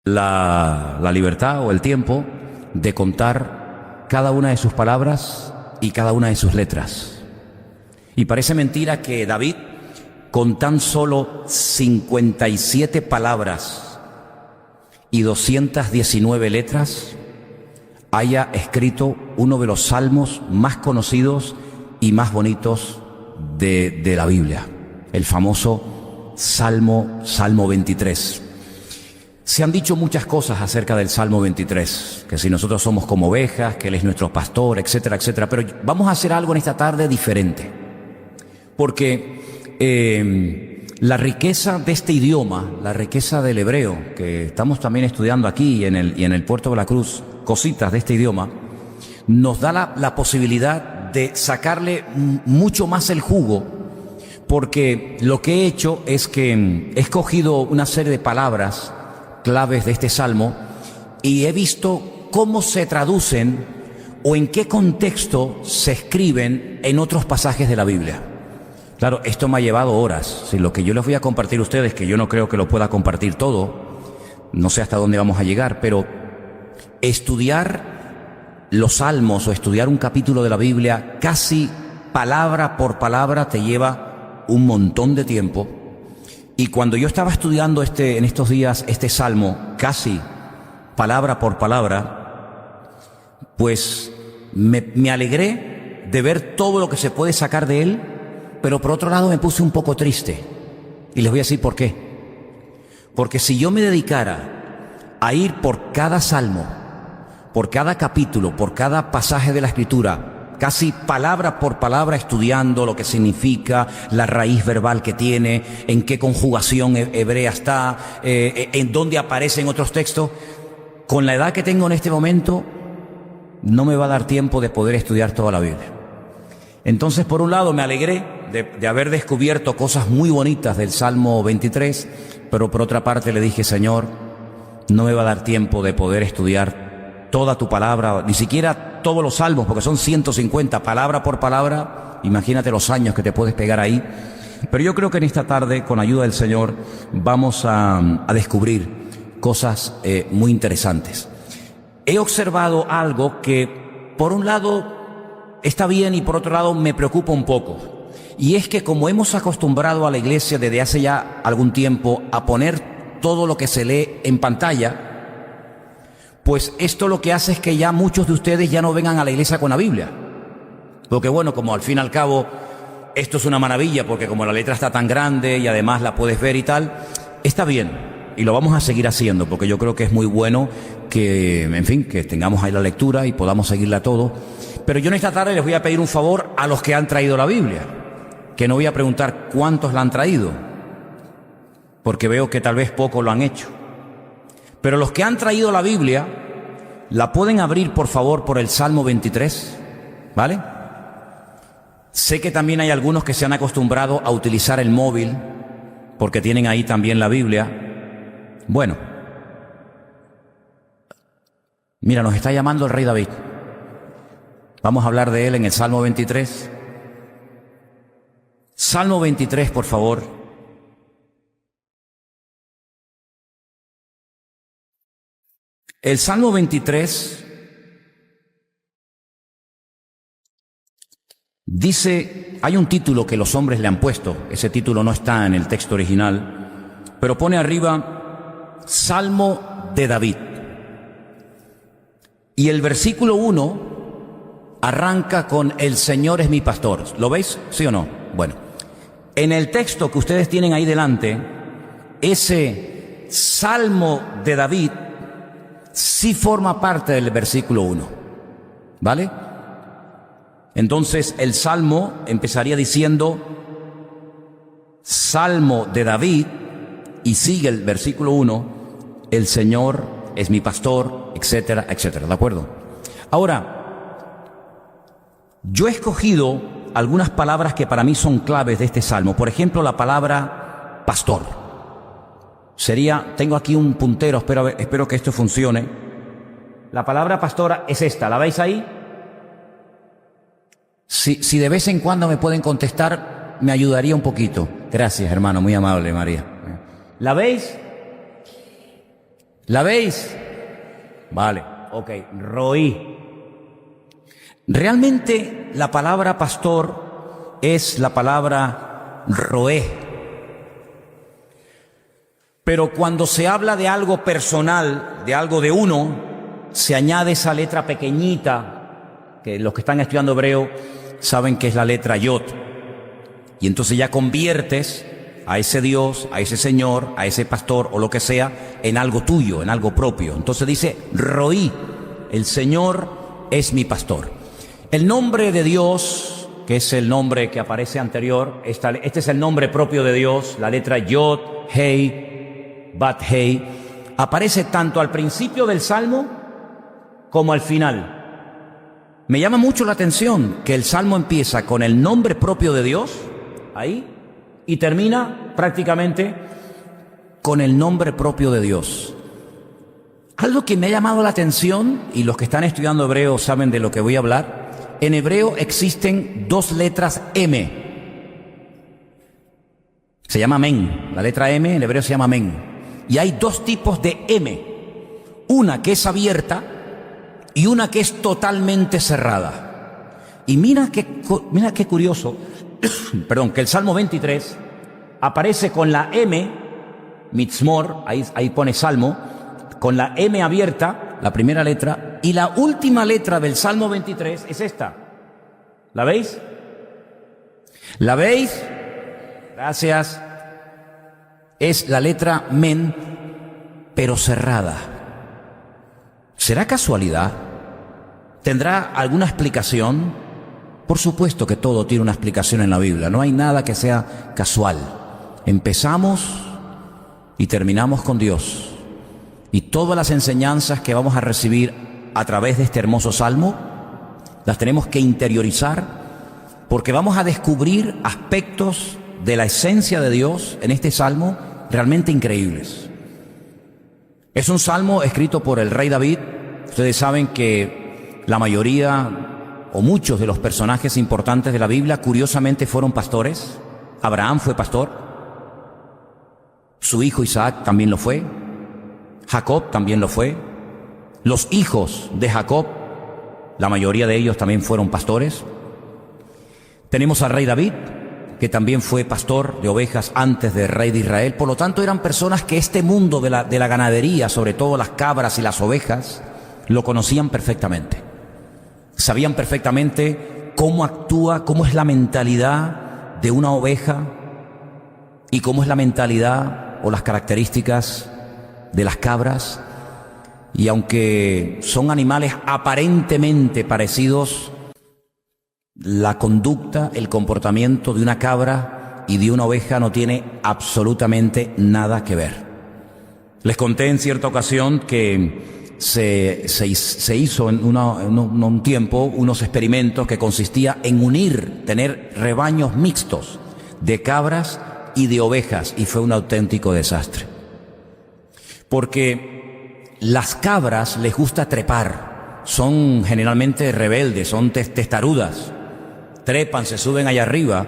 la libertad o el tiempo de contar cada una de sus palabras y cada una de sus letras. Y parece mentira que David, con tan solo 57 palabras y 219 letras, haya escrito uno de los salmos más conocidos y más bonitos de la Biblia, el famoso Salmo 23. Se han dicho muchas cosas acerca del Salmo 23, que si nosotros somos como ovejas, que Él es nuestro pastor, etcétera, etcétera. Pero vamos a hacer algo en esta tarde diferente, porque la riqueza de este idioma, la riqueza del hebreo, que estamos también estudiando aquí y en el Puerto de la Cruz, cositas de este idioma, nos da la posibilidad de sacarle mucho más el jugo, porque lo que he hecho es que he escogido una serie de palabras claves de este salmo y he visto cómo se traducen o en qué contexto se escriben en otros pasajes de la Biblia. Claro, esto me ha llevado horas. Si lo que yo les voy a compartir a ustedes, que yo no creo que lo pueda compartir todo, no sé hasta dónde vamos a llegar, pero estudiar los salmos o estudiar un capítulo de la Biblia casi palabra por palabra te lleva un montón de tiempo. Y cuando yo estaba estudiando en estos días este salmo, casi palabra por palabra, pues me alegré de ver todo lo que se puede sacar de él, pero por otro lado me puse un poco triste. Y les voy a decir por qué. Porque si yo me dedicara a ir por cada salmo, por cada capítulo, por cada pasaje de la Escritura, casi palabra por palabra estudiando lo que significa, la raíz verbal que tiene, en qué conjugación hebrea está, en dónde aparece en otros textos, con la edad que tengo en este momento, no me va a dar tiempo de poder estudiar toda la Biblia. Entonces, por un lado, me alegré de haber descubierto cosas muy bonitas del Salmo 23, pero por otra parte le dije, Señor, no me va a dar tiempo de poder estudiar toda tu palabra, ni siquiera todos los salmos, porque son 150, palabra por palabra. Imagínate los años que te puedes pegar ahí. Pero yo creo que en esta tarde, con ayuda del Señor, vamos a descubrir cosas muy interesantes. He observado algo que, por un lado, está bien y por otro lado me preocupa un poco. Y es que como hemos acostumbrado a la iglesia desde hace ya algún tiempo a poner todo lo que se lee en pantalla, pues esto lo que hace es que ya muchos de ustedes ya no vengan a la iglesia con la Biblia. Porque bueno, como al fin y al cabo esto es una maravilla, porque como la letra está tan grande y además la puedes ver y tal, está bien. Y lo vamos a seguir haciendo, porque yo creo que es muy bueno que, en fin, que tengamos ahí la lectura y podamos seguirla todo. Pero yo en esta tarde les voy a pedir un favor a los que han traído la Biblia, que no voy a preguntar cuántos la han traído, porque veo que tal vez pocos lo han hecho. Pero los que han traído la Biblia, la pueden abrir por favor por el Salmo 23, ¿vale? Sé que también hay algunos que se han acostumbrado a utilizar el móvil, porque tienen ahí también la Biblia. Bueno, mira, nos está llamando el rey David. Vamos a hablar de él en el Salmo 23. Salmo 23, por favor. El Salmo 23 dice, hay un título que los hombres le han puesto, ese título no está en el texto original, pero pone arriba, Salmo de David. Y el versículo 1 arranca con, el Señor es mi pastor. ¿Lo veis? ¿Sí o no? Bueno, en el texto que ustedes tienen ahí delante, ese Salmo de David sí forma parte del versículo 1, ¿vale? Entonces el Salmo empezaría diciendo, Salmo de David, y sigue el versículo 1, el Señor es mi pastor, etcétera, etcétera, ¿de acuerdo? Ahora, yo he escogido algunas palabras que para mí son claves de este Salmo. Por ejemplo, la palabra pastor. Sería, tengo aquí un puntero, espero que esto funcione. La palabra pastora es esta, ¿la veis ahí? Si de vez en cuando me pueden contestar, me ayudaría un poquito. Gracias, hermano, muy amable, María. ¿La veis? ¿La veis? Vale, ok, roí. Realmente la palabra pastor es la palabra roé. Pero cuando se habla de algo personal, de algo de uno, se añade esa letra pequeñita, que los que están estudiando hebreo saben que es la letra Yod. Y entonces ya conviertes a ese Dios, a ese Señor, a ese pastor o lo que sea, en algo tuyo, en algo propio. Entonces dice, Roí, el Señor es mi pastor. El nombre de Dios, que es el nombre que aparece anterior, este es el nombre propio de Dios, la letra Yod, Hei, Bat Hei, aparece tanto al principio del Salmo como al final. Me llama mucho la atención que el Salmo empieza con el nombre propio de Dios, ahí, y termina prácticamente con el nombre propio de Dios. Algo que me ha llamado la atención, y los que están estudiando hebreo saben de lo que voy a hablar, en hebreo existen dos letras M. Se llama Men, la letra M en hebreo se llama Men. Y hay dos tipos de M, una que es abierta y una que es totalmente cerrada. Y mira qué curioso, perdón, que el Salmo 23 aparece con la M, Mitzmor, ahí pone Salmo, con la M abierta, la primera letra, y la última letra del Salmo 23 es esta. ¿La veis? ¿La veis? Gracias. Es la letra Men, pero cerrada. ¿Será casualidad? ¿Tendrá alguna explicación? Por supuesto que todo tiene una explicación en la Biblia. No hay nada que sea casual. Empezamos y terminamos con Dios. Y todas las enseñanzas que vamos a recibir a través de este hermoso salmo, las tenemos que interiorizar, porque vamos a descubrir aspectos de la esencia de Dios en este salmo realmente increíbles. Es un salmo escrito por el rey David. Ustedes saben que la mayoría o muchos de los personajes importantes de la Biblia curiosamente fueron pastores. Abraham fue pastor, su hijo Isaac también lo fue, Jacob también lo fue, los hijos de Jacob, la mayoría de ellos también fueron pastores. Tenemos al rey David, que también fue pastor de ovejas antes del rey de Israel. Por lo tanto, eran personas que este mundo de la ganadería, sobre todo las cabras y las ovejas, lo conocían perfectamente. Sabían perfectamente cómo actúa, cómo es la mentalidad de una oveja y cómo es la mentalidad o las características de las cabras. Y aunque son animales aparentemente parecidos, la conducta, el comportamiento de una cabra y de una oveja no tiene absolutamente nada que ver. Les conté en cierta ocasión que se hizo en un tiempo unos experimentos que consistía en tener rebaños mixtos de cabras y de ovejas, y fue un auténtico desastre. Porque las cabras les gusta trepar, son generalmente rebeldes, son testarudas, trepan, se suben allá arriba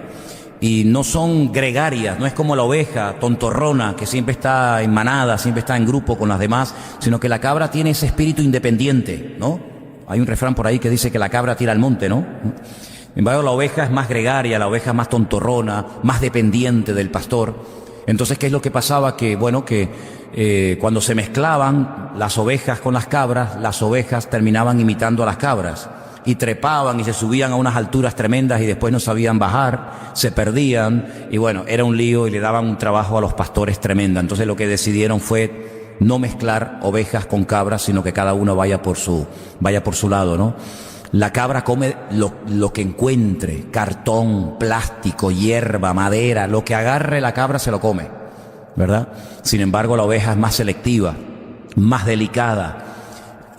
y no son gregarias, no es como la oveja tontorrona que siempre está en manada, siempre está en grupo con las demás, sino que la cabra tiene ese espíritu independiente, ¿no? Hay un refrán por ahí que dice que la cabra tira al monte, ¿no? En cambio, la oveja es más gregaria, la oveja es más tontorrona, más dependiente del pastor. Entonces, ¿qué es lo que pasaba? Que, cuando se mezclaban las ovejas con las ovejas terminaban imitando a las cabras y trepaban y se subían a unas alturas tremendas y después no sabían bajar, se perdían y era un lío y le daban un trabajo a los pastores tremenda. Entonces lo que decidieron fue no mezclar ovejas con cabras, sino que cada uno vaya por su lado, ¿no? La cabra come lo que encuentre, cartón, plástico, hierba, madera, lo que agarre la cabra se lo come, ¿verdad? Sin embargo, la oveja es más selectiva, más delicada.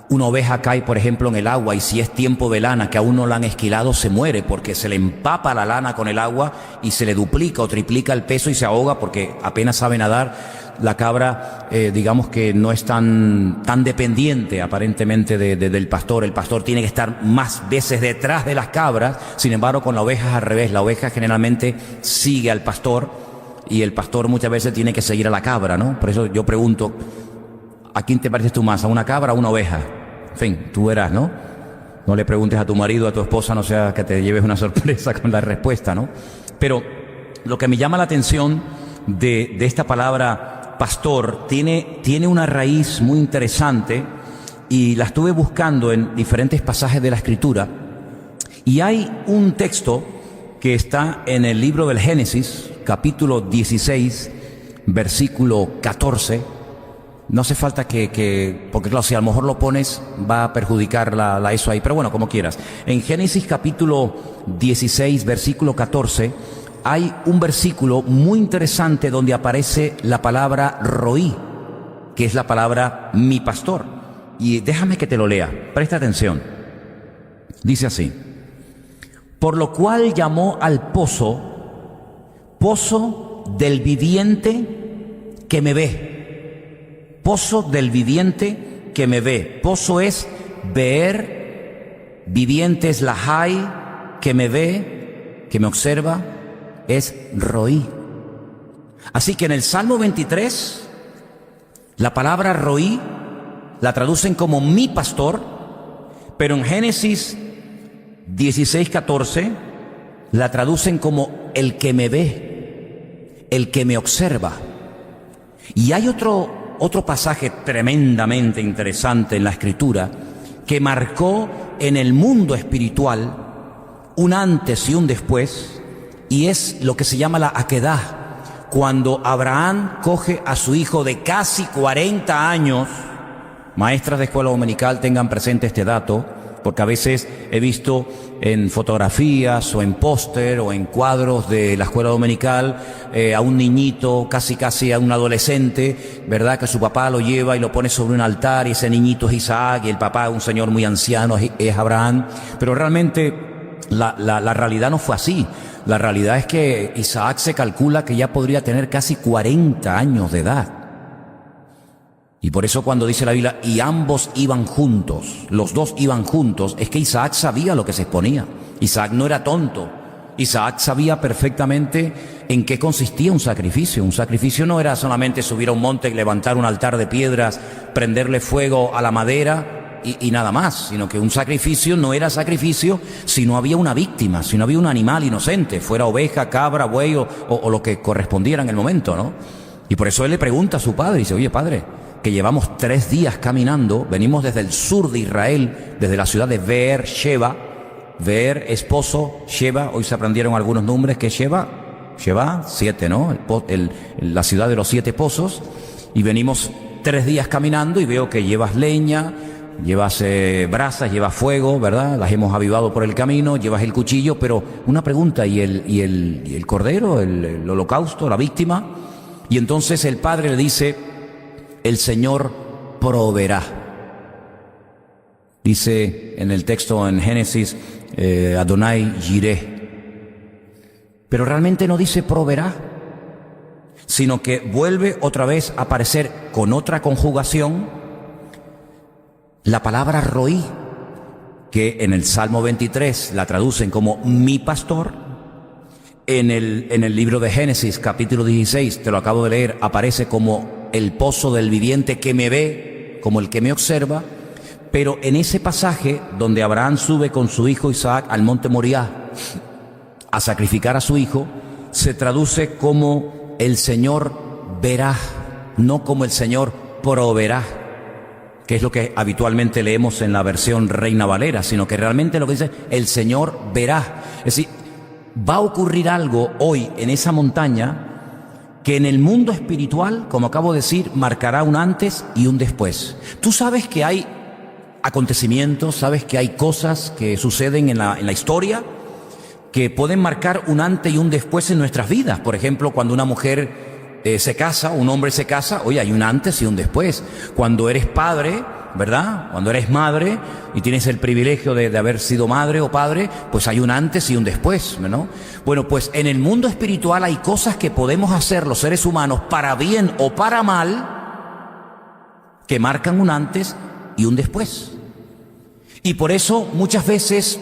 Una oveja cae, por ejemplo, en el agua y si es tiempo de lana, que aún no la han esquilado, se muere porque se le empapa la lana con el agua y se le duplica o triplica el peso y se ahoga porque apenas sabe nadar. La cabra, digamos que no es tan dependiente aparentemente del pastor. El pastor tiene que estar más veces detrás de las cabras. Sin embargo, con la oveja es al revés. La oveja generalmente sigue al pastor y el pastor muchas veces tiene que seguir a la cabra, ¿no? Por eso yo pregunto, ¿A quién te pareces tú más? ¿A una cabra o a una oveja? En fin, tú verás, ¿no? No le preguntes a tu marido, a tu esposa, no sea que te lleves una sorpresa con la respuesta, ¿no? Pero lo que me llama la atención de esta palabra pastor tiene una raíz muy interesante y la estuve buscando en diferentes pasajes de la Escritura. Y hay un texto que está en el libro del Génesis, capítulo 16, versículo 14. No hace falta porque claro, si a lo mejor lo pones va a perjudicar eso ahí, pero bueno, como quieras. En Génesis capítulo 16, versículo 14, hay un versículo muy interesante donde aparece la palabra roí, que es la palabra mi pastor. Y déjame que te lo lea, presta atención. Dice así: por lo cual llamó al pozo, pozo del viviente que me ve. Pozo del viviente que me ve. Pozo es ver, viviente es la hay, que me ve, que me observa, es roí. Así que en el Salmo 23, la palabra roí la traducen como mi pastor, pero en Génesis 16:14 la traducen como el que me ve, el que me observa. Y hay otro pasaje tremendamente interesante en la Escritura que marcó en el mundo espiritual un antes y un después, y es lo que se llama la Akedah, cuando Abraham coge a su hijo de casi 40 años. Maestras de escuela dominical, tengan presente este dato, porque a veces he visto en fotografías o en póster o en cuadros de la escuela dominical a un niñito, casi a un adolescente, ¿verdad? Que su papá lo lleva y lo pone sobre un altar y ese niñito es Isaac y el papá, un señor muy anciano, es Abraham. Pero realmente la realidad no fue así. La realidad es que Isaac se calcula que ya podría tener casi 40 años de edad. Y por eso cuando dice la Biblia, y ambos iban juntos, los dos iban juntos, es que Isaac sabía lo que se exponía. Isaac no era tonto. Isaac sabía perfectamente en qué consistía un sacrificio. Un sacrificio no era solamente subir a un monte, levantar un altar de piedras, prenderle fuego a la madera y nada más, sino que un sacrificio no era sacrificio si no había una víctima, si no había un animal inocente, fuera oveja, cabra, buey o lo que correspondiera en el momento, ¿no? Y por eso él le pregunta a su padre, y dice, oye padre, que llevamos 3 días caminando, venimos desde el sur de Israel, desde la ciudad de Beer-Sheba. Beer, esposo, Sheba, hoy se aprendieron algunos nombres, que Sheba, 7, ¿no? La ciudad de los 7 pozos, y venimos 3 días caminando y veo que llevas leña, llevas brasas, llevas fuego, ¿verdad? Las hemos avivado por el camino, llevas el cuchillo, pero una pregunta, ¿y el cordero, el holocausto, la víctima? Y entonces el padre le dice, el Señor proveerá. Dice en el texto en Génesis, Adonai Jireh. Pero realmente no dice proveerá, sino que vuelve otra vez a aparecer con otra conjugación la palabra roí, que en el Salmo 23 la traducen como mi pastor. En el libro de Génesis, capítulo 16, te lo acabo de leer, aparece como el pozo del viviente que me ve, como el que me observa. Pero en ese pasaje donde Abraham sube con su hijo Isaac al monte Moriah a sacrificar a su hijo, se traduce como el Señor verá, no como el Señor proveerá, que es lo que habitualmente leemos en la versión Reina Valera, sino que realmente lo que dice, el Señor verá. Es decir, va a ocurrir algo hoy en esa montaña que en el mundo espiritual, como acabo de decir, marcará un antes y un después. Tú sabes que hay acontecimientos, sabes que hay cosas que suceden en la historia que pueden marcar un antes y un después en nuestras vidas. Por ejemplo, cuando una mujer se casa, un hombre se casa, oye, hay un antes y un después. Cuando eres padre, ¿verdad? Cuando eres madre y tienes el privilegio de haber sido madre o padre, pues hay un antes y un después, ¿no? Bueno, pues en el mundo espiritual hay cosas que podemos hacer los seres humanos para bien o para mal que marcan un antes y un después. Y por eso muchas veces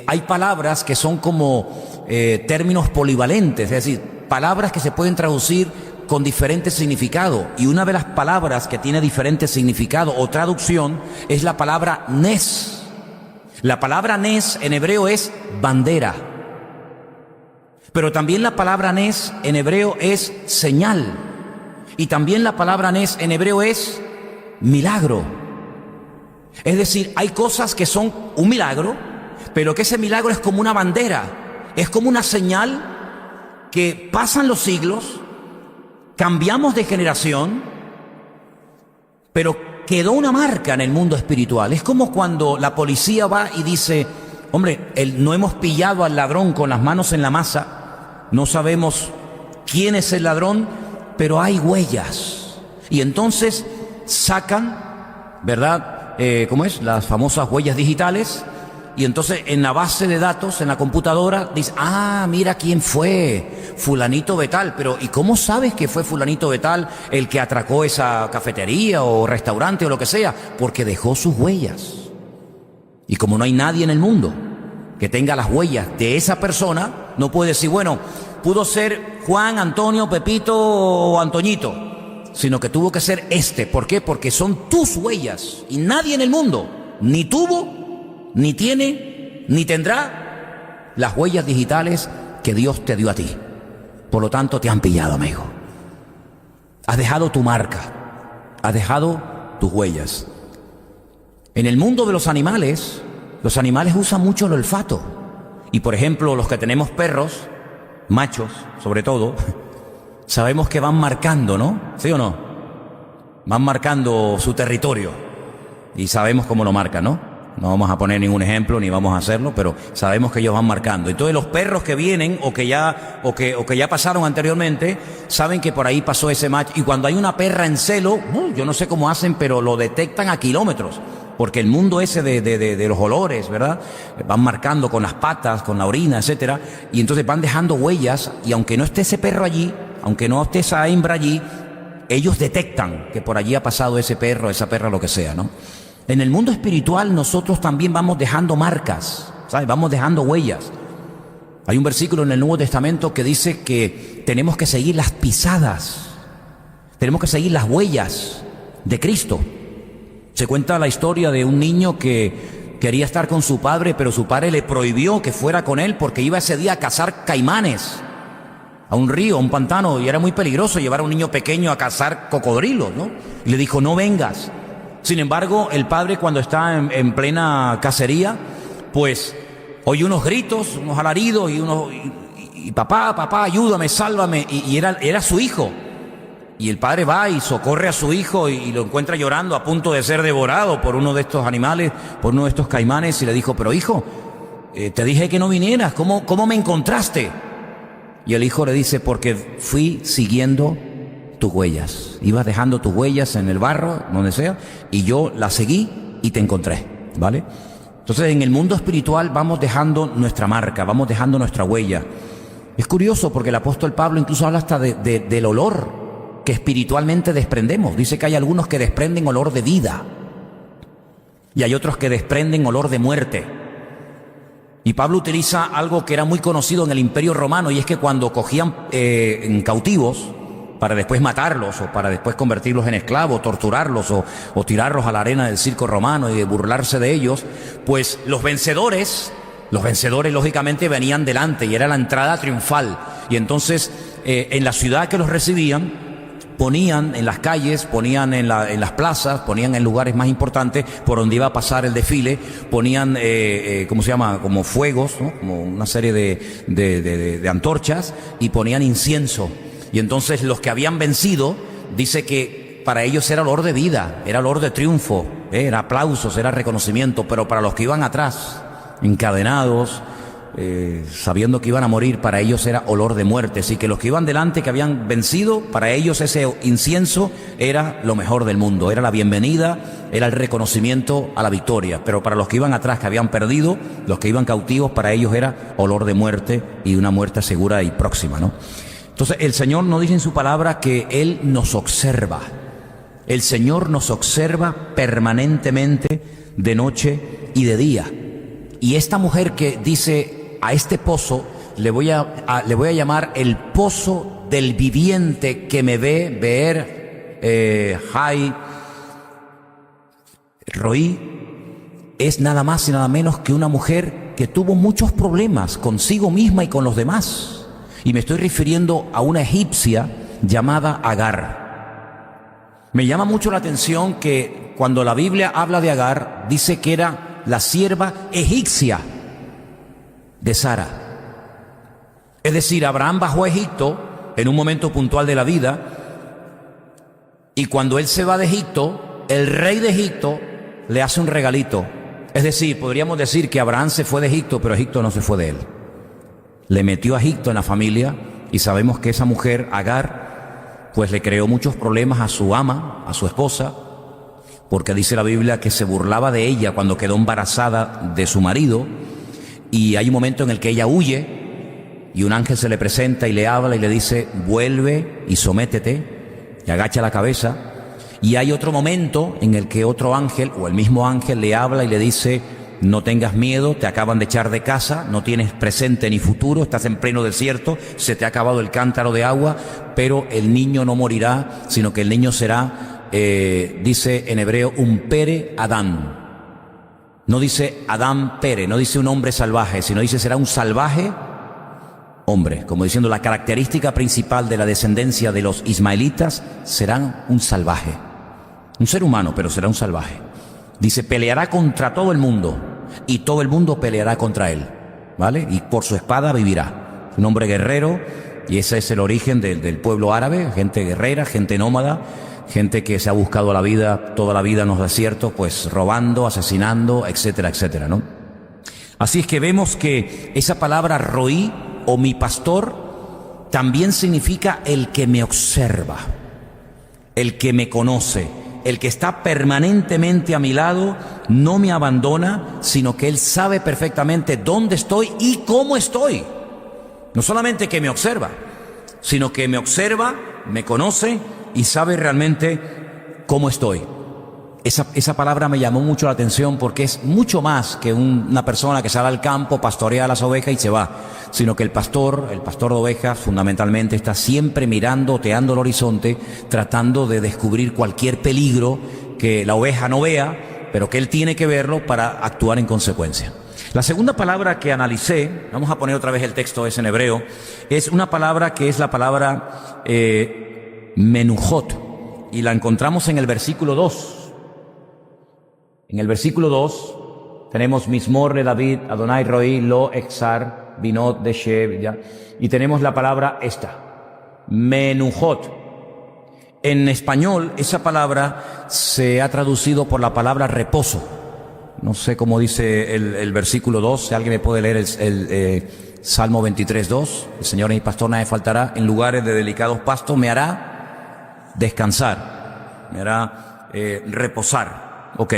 hay palabras que son como términos polivalentes, es decir, palabras que se pueden traducir con diferente significado. Y una de las palabras que tiene diferente significado o traducción es la palabra nes. La palabra nes en hebreo es bandera. Pero también la palabra nes en hebreo es señal. Y también la palabra nes en hebreo es milagro. Es decir, hay cosas que son un milagro, pero que ese milagro es como una bandera, es como una señal que pasan los siglos, cambiamos de generación, pero quedó una marca en el mundo espiritual. Es como cuando la policía va y dice, hombre, no hemos pillado al ladrón con las manos en la masa, no sabemos quién es el ladrón, pero hay huellas. Y entonces sacan, ¿verdad?, ¿cómo es? Las famosas huellas digitales. Y entonces en la base de datos, en la computadora, dice, mira quién fue, fulanito de tal. Pero ¿y cómo sabes que fue fulanito de tal el que atracó esa cafetería o restaurante o lo que sea? Porque dejó sus huellas. Y como no hay nadie en el mundo que tenga las huellas de esa persona, no puede decir, bueno, pudo ser Juan, Antonio, Pepito o Antoñito, sino que tuvo que ser este. ¿Por qué? Porque son tus huellas. Y nadie en el mundo ni tuvo, ni tiene, ni tendrá las huellas digitales que Dios te dio a ti. Por lo tanto, te han pillado, amigo. Has dejado tu marca, has dejado tus huellas. En el mundo de los animales usan mucho el olfato. Y por ejemplo, los que tenemos perros, machos sobre todo, sabemos que van marcando, ¿no? ¿Sí o no? Van marcando su territorio. Y sabemos cómo lo marcan, ¿no? No vamos a poner ningún ejemplo ni vamos a hacerlo, pero sabemos que ellos van marcando. Entonces los perros que vienen o que ya pasaron anteriormente, saben que por ahí pasó ese macho. Y cuando hay una perra en celo, yo no sé cómo hacen, pero lo detectan a kilómetros. Porque el mundo ese de los olores, ¿verdad? Van marcando con las patas, con la orina, etcétera. Y entonces van dejando huellas. Y aunque no esté ese perro allí, aunque no esté esa hembra allí, ellos detectan que por allí ha pasado ese perro, esa perra, lo que sea, ¿no? En el mundo espiritual nosotros también vamos dejando marcas, ¿sabes? Vamos dejando huellas. Hay un versículo en el Nuevo Testamento que dice que tenemos que seguir las pisadas, tenemos que seguir las huellas de Cristo. Se cuenta la historia de un niño que quería estar con su padre, pero su padre le prohibió que fuera con él porque iba ese día a cazar caimanes a un río, a un pantano, y era muy peligroso llevar a un niño pequeño a cazar cocodrilos, ¿no? Y le dijo, no vengas. Sin embargo, el padre, cuando está en plena cacería, pues oye unos gritos, unos alaridos y papá, ayúdame, sálvame. Y era su hijo. Y el padre va y socorre a su hijo y lo encuentra llorando a punto de ser devorado por uno de estos animales, por uno de estos caimanes, y le dijo, pero hijo, te dije que no vinieras, ¿cómo me encontraste? Y el hijo le dice, porque fui siguiendo tus huellas. Ibas dejando tus huellas en el barro, donde sea, y yo las seguí y te encontré, ¿vale? Entonces, en el mundo espiritual vamos dejando nuestra marca, vamos dejando nuestra huella. Es curioso porque el apóstol Pablo incluso habla hasta del olor que espiritualmente desprendemos. Dice que hay algunos que desprenden olor de vida y hay otros que desprenden olor de muerte. Y Pablo utiliza algo que era muy conocido en el Imperio Romano, y es que cuando cogían en cautivos para después matarlos o para después convertirlos en esclavos, torturarlos o tirarlos a la arena del circo romano y burlarse de ellos, pues los vencedores lógicamente venían delante y era la entrada triunfal. Y entonces en la ciudad que los recibían, ponían en las calles, ponían en las plazas, ponían en lugares más importantes por donde iba a pasar el desfile, ponían, ¿cómo se llama? Como fuegos, ¿no? Como una serie de antorchas, y ponían incienso. Y entonces los que habían vencido, dice que para ellos era olor de vida, era olor de triunfo, era aplausos, era reconocimiento, pero para los que iban atrás, encadenados, sabiendo que iban a morir, para ellos era olor de muerte. Así que los que iban delante, que habían vencido, para ellos ese incienso era lo mejor del mundo, era la bienvenida, era el reconocimiento a la victoria. Pero para los que iban atrás, que habían perdido, los que iban cautivos, para ellos era olor de muerte, y una muerte segura y próxima, ¿no? Entonces el Señor nos dice en su palabra que Él nos observa. El Señor nos observa permanentemente, de noche y de día. Y esta mujer que dice, a este pozo le voy a llamar el pozo del viviente que me ve, Beer Jai Roí, es nada más y nada menos que una mujer que tuvo muchos problemas consigo misma y con los demás. Y me estoy refiriendo a una egipcia llamada Agar. Me llama mucho la atención que cuando la Biblia habla de Agar, dice que era la sierva egipcia de Sara. Es decir, Abraham bajó a Egipto en un momento puntual de la vida, y cuando él se va de Egipto, el rey de Egipto le hace un regalito. Es decir, podríamos decir que Abraham se fue de Egipto, pero Egipto no se fue de él. Le metió a Egipto en la familia, y sabemos que esa mujer, Agar, pues le creó muchos problemas a su ama, a su esposa, porque dice la Biblia que se burlaba de ella cuando quedó embarazada de su marido, y hay un momento en el que ella huye, y un ángel se le presenta y le habla y le dice: vuelve y sométete, y agacha la cabeza. Y hay otro momento en el que otro ángel, o el mismo ángel, le habla y le dice: no tengas miedo, te acaban de echar de casa, no tienes presente ni futuro, estás en pleno desierto, se te ha acabado el cántaro de agua, pero el niño no morirá, sino que el niño será, dice en hebreo, un pere Adán. No dice Adán pere, no dice un hombre salvaje, sino dice será un salvaje hombre, como diciendo la característica principal de la descendencia de los ismaelitas serán un salvaje, un ser humano, pero será un salvaje. Dice, peleará contra todo el mundo, y todo el mundo peleará contra él, ¿vale? Y por su espada vivirá. Un hombre guerrero, y ese es el origen del pueblo árabe, gente guerrera, gente nómada, gente que se ha buscado la vida, toda la vida en los desiertos, pues robando, asesinando, etcétera, etcétera, ¿no? Así es que vemos que esa palabra roí, o mi pastor, también significa el que me observa, el que me conoce, el que está permanentemente a mi lado, no me abandona, sino que Él sabe perfectamente dónde estoy y cómo estoy. No solamente que me observa, sino que me observa, me conoce y sabe realmente cómo estoy. Esa palabra me llamó mucho la atención porque es mucho más que una persona que sale al campo, pastorea las ovejas y se va, sino que el pastor de ovejas fundamentalmente está siempre mirando, oteando el horizonte, tratando de descubrir cualquier peligro que la oveja no vea, pero que él tiene que verlo para actuar en consecuencia. La segunda palabra que analicé, vamos a poner otra vez el texto, es en hebreo, es una palabra que es la palabra menujot, y la encontramos en el versículo 2. En el versículo 2 tenemos Mismor de David, Adonai Roí, Lo Exar, Binot de Sheb, ¿ya? Y tenemos la palabra esta, menujot. En español esa palabra se ha traducido por la palabra reposo. No sé cómo dice el versículo 2, si alguien me puede leer el Salmo 23:2. El Señor es mi pastor, nada me faltará, en lugares de delicados pastos me hará descansar, me hará reposar. Ok.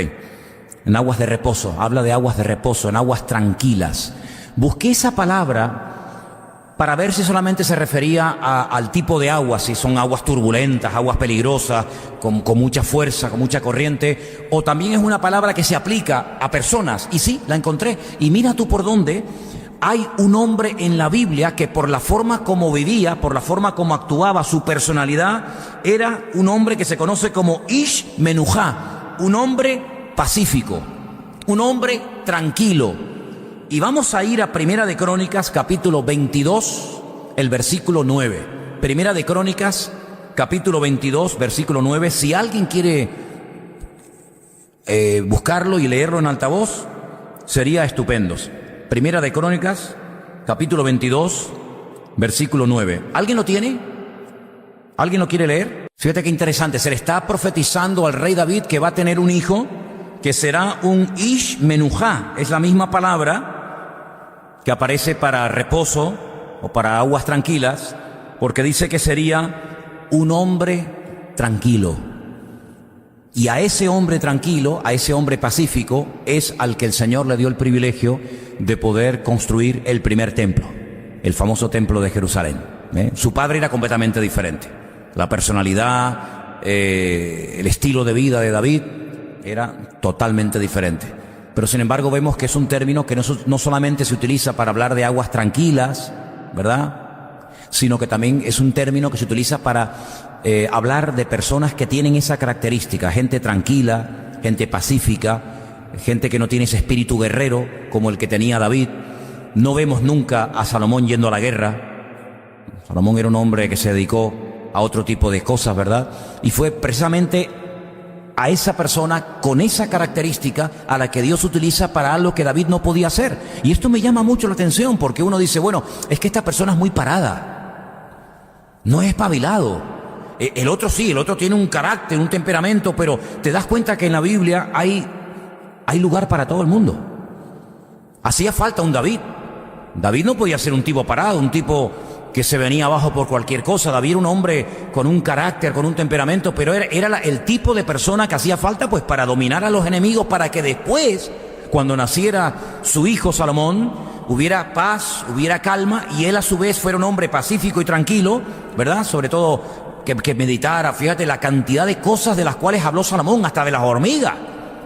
En aguas de reposo, habla de aguas de reposo, en aguas tranquilas. Busqué esa palabra para ver si solamente se refería al tipo de aguas, si son aguas turbulentas, aguas peligrosas, con mucha fuerza, con mucha corriente, o también es una palabra que se aplica a personas. Y sí, la encontré. Y mira tú por dónde. Hay un hombre en la Biblia que por la forma como vivía, por la forma como actuaba, su personalidad, era un hombre que se conoce como Ish Menujá, un hombre pacífico, un hombre tranquilo. Y vamos a ir a Primera de Crónicas, capítulo 22, el versículo 9. Primera de Crónicas, capítulo 22, versículo 9. Si alguien quiere buscarlo y leerlo en altavoz, sería estupendo. Primera de Crónicas, capítulo 22, versículo 9. ¿Alguien lo tiene? ¿Alguien lo quiere leer? Fíjate qué interesante. Se le está profetizando al rey David que va a tener un hijo que será un Ish Menujá. Es la misma palabra que aparece para reposo o para aguas tranquilas, porque dice que sería un hombre tranquilo. Y a ese hombre tranquilo, a ese hombre pacífico, es al que el Señor le dio el privilegio de poder construir el primer templo, el famoso templo de Jerusalén. Su padre era completamente diferente. La personalidad, el estilo de vida de David era totalmente diferente. Pero sin embargo vemos que es un término que no solamente se utiliza para hablar de aguas tranquilas, ¿verdad?, sino que también es un término que se utiliza para hablar de personas que tienen esa característica, gente tranquila, gente pacífica, gente que no tiene ese espíritu guerrero como el que tenía David. No vemos nunca a Salomón yendo a la guerra. Salomón era un hombre que se dedicó a otro tipo de cosas, ¿verdad? Y fue precisamente a esa persona con esa característica a la que Dios utiliza para algo que David no podía hacer. Y esto me llama mucho la atención, porque uno dice, bueno, es que esta persona es muy parada, no es espabilado. El otro sí, el otro tiene un carácter, un temperamento, pero te das cuenta que en la Biblia hay lugar para todo el mundo. Hacía falta un David. David no podía ser un tipo parado, un tipo que se venía abajo por cualquier cosa. David era un hombre con un carácter, con un temperamento, pero era el tipo de persona que hacía falta pues para dominar a los enemigos, para que después, cuando naciera su hijo Salomón, hubiera paz, hubiera calma, y él a su vez fuera un hombre pacífico y tranquilo, ¿verdad? Sobre todo que meditara. Fíjate la cantidad de cosas de las cuales habló Salomón, hasta de las hormigas.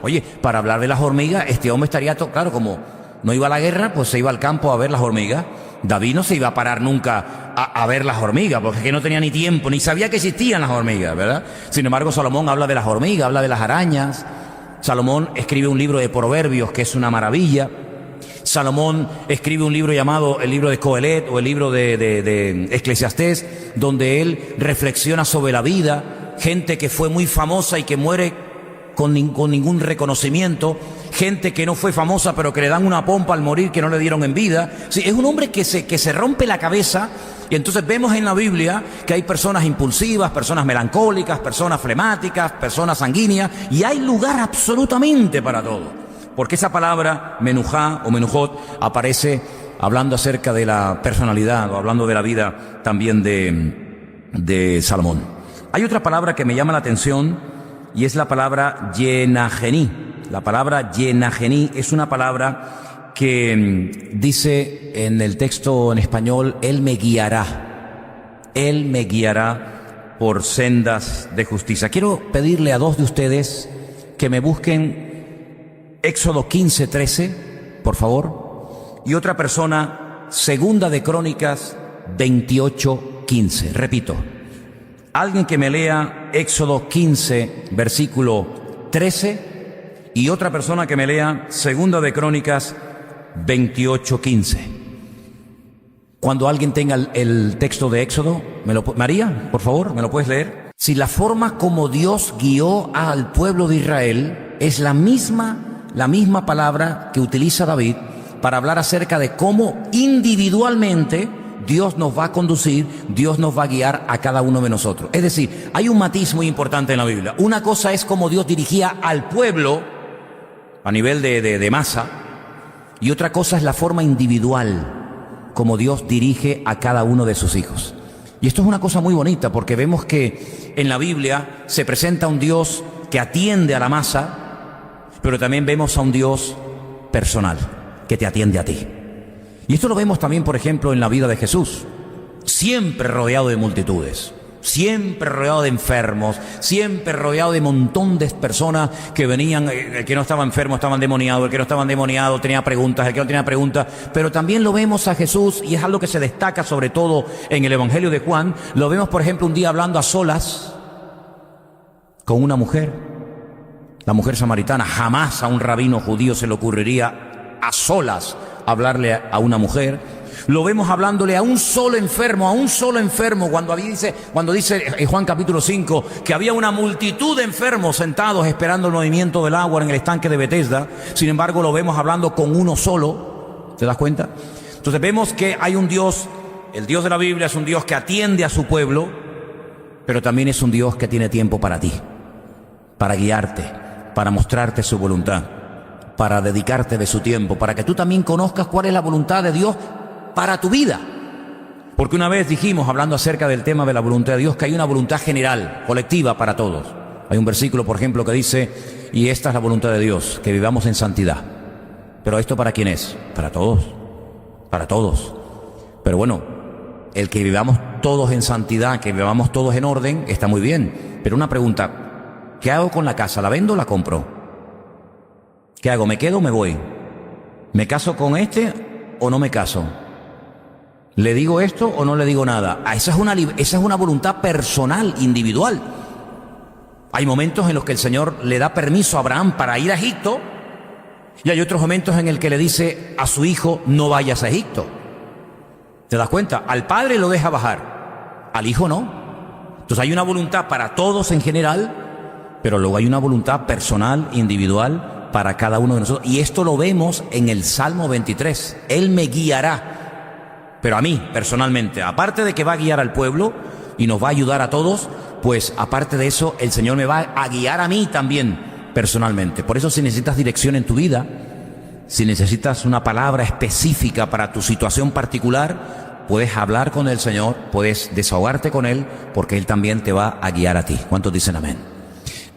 Oye, para hablar de las hormigas, este hombre estaría, claro, como no iba a la guerra, pues se iba al campo a ver las hormigas. David no se iba a parar nunca a ver las hormigas, porque es que no tenía ni tiempo, ni sabía que existían las hormigas, ¿verdad? Sin embargo, Salomón habla de las hormigas, habla de las arañas. Salomón escribe un libro de Proverbios que es una maravilla. Salomón escribe un libro llamado el libro de Coelet o el libro de Eclesiastés, donde él reflexiona sobre la vida, gente que fue muy famosa y que muere con ningún reconocimiento, gente que no fue famosa pero que le dan una pompa al morir que no le dieron en vida. Sí, es un hombre que se rompe la cabeza, y entonces vemos en la Biblia que hay personas impulsivas, personas melancólicas, personas flemáticas, personas sanguíneas, y hay lugar absolutamente para todo. Porque esa palabra menujá o menujot aparece hablando acerca de la personalidad o hablando de la vida también de Salomón. Hay otra palabra que me llama la atención y es la palabra yenagení. La palabra yenagení es una palabra que dice en el texto en español, Él me guiará por sendas de justicia. Quiero pedirle a dos de ustedes que me busquen Éxodo 15:13, por favor, y otra persona, Segunda de Crónicas 28:15. Repito, alguien que me lea Éxodo 15, versículo 13, y otra persona que me lea Segunda de Crónicas 28:15. Cuando alguien tenga el texto de Éxodo, María, por favor, ¿me lo puedes leer? Si la forma como Dios guió al pueblo de Israel es la misma palabra que utiliza David para hablar acerca de cómo individualmente Dios nos va a conducir, Dios nos va a guiar a cada uno de nosotros. Es decir, hay un matiz muy importante en la Biblia. Una cosa es cómo Dios dirigía al pueblo a nivel de masa, y otra cosa es la forma individual como Dios dirige a cada uno de sus hijos. Y esto es una cosa muy bonita, porque vemos que en la Biblia se presenta un Dios que atiende a la masa, pero también vemos a un Dios personal que te atiende a ti. Y esto lo vemos también, por ejemplo, en la vida de Jesús. Siempre rodeado de multitudes, siempre rodeado de enfermos, siempre rodeado de un montón de personas que venían. El que no estaba enfermo estaba endemoniado, el que no estaba endemoniado tenía preguntas, el que no tenía preguntas. Pero también lo vemos a Jesús, y es algo que se destaca sobre todo en el Evangelio de Juan. Lo vemos, por ejemplo, un día hablando a solas con una mujer. La mujer samaritana. Jamás a un rabino judío se le ocurriría a solas hablarle a una mujer. Lo vemos hablándole a un solo enfermo, cuando dice en Juan capítulo 5 que había una multitud de enfermos sentados esperando el movimiento del agua en el estanque de Betesda. Sin embargo, lo vemos hablando con uno solo. ¿Te das cuenta? Entonces vemos que hay un Dios, el Dios de la Biblia es un Dios que atiende a su pueblo, pero también es un Dios que tiene tiempo para ti, para guiarte, para mostrarte su voluntad, para dedicarte de su tiempo, para que tú también conozcas cuál es la voluntad de Dios para tu vida. Porque una vez dijimos, hablando acerca del tema de la voluntad de Dios, que hay una voluntad general, colectiva para todos. Hay un versículo, por ejemplo, que dice, y esta es la voluntad de Dios, que vivamos en santidad. Pero ¿esto para quién es? Para todos, para todos. Pero bueno, el que vivamos todos en santidad, que vivamos todos en orden, está muy bien. Pero una pregunta, ¿qué hago con la casa? ¿La vendo o la compro? ¿Qué hago? ¿Me quedo o me voy? ¿Me caso con este o no me caso? ¿Le digo esto o no le digo nada? Esa es una voluntad personal, individual. Hay momentos en los que el Señor le da permiso a Abraham para ir a Egipto, y hay otros momentos en el que le dice a su hijo, no vayas a Egipto. ¿Te das cuenta? Al padre lo deja bajar, al hijo no. Entonces hay una voluntad para todos en general, pero luego hay una voluntad personal, individual, para cada uno de nosotros. Y esto lo vemos en el Salmo 23. Él me guiará, pero a mí, personalmente, aparte de que va a guiar al pueblo y nos va a ayudar a todos, pues aparte de eso, el Señor me va a guiar a mí también, personalmente. Por eso, si necesitas dirección en tu vida, si necesitas una palabra específica para tu situación particular, puedes hablar con el Señor, puedes desahogarte con Él, porque Él también te va a guiar a ti. ¿Cuántos dicen amén?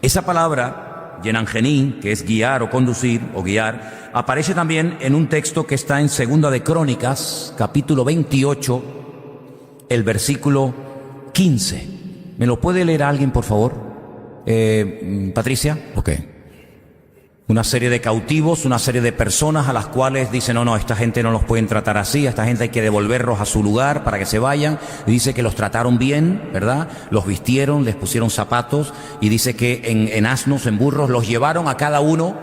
Esa palabra, Yenangení, que es guiar o conducir o guiar, aparece también en un texto que está en Segunda de Crónicas, capítulo 28, el versículo 15. ¿Me lo puede leer alguien, por favor? Patricia. Ok. Una serie de cautivos, una serie de personas a las cuales dicen, no, esta gente no los pueden tratar así, a esta gente hay que devolverlos a su lugar para que se vayan. Y dice que los trataron bien, ¿verdad? Los vistieron, les pusieron zapatos, y dice que en asnos, en burros, los llevaron a cada uno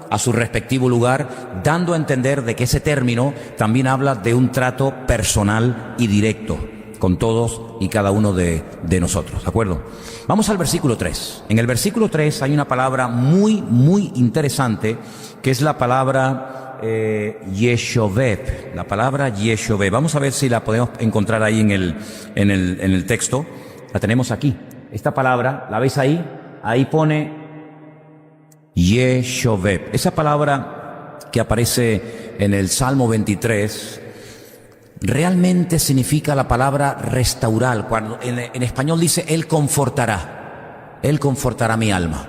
a su respectivo lugar, dando a entender de que ese término también habla de un trato personal y directo con todos y cada uno de nosotros, ¿de acuerdo? Vamos al versículo 3. En el versículo 3 hay una palabra muy, muy interesante, que es la palabra Yeshoveb. La palabra Yeshoveb. Vamos a ver si la podemos encontrar ahí en el texto. La tenemos aquí. Esta palabra, ¿la ves ahí? Ahí pone Yeshoveb. Esa palabra que aparece en el Salmo 23... realmente significa la palabra restaurar. Cuando en español dice, Él confortará mi alma.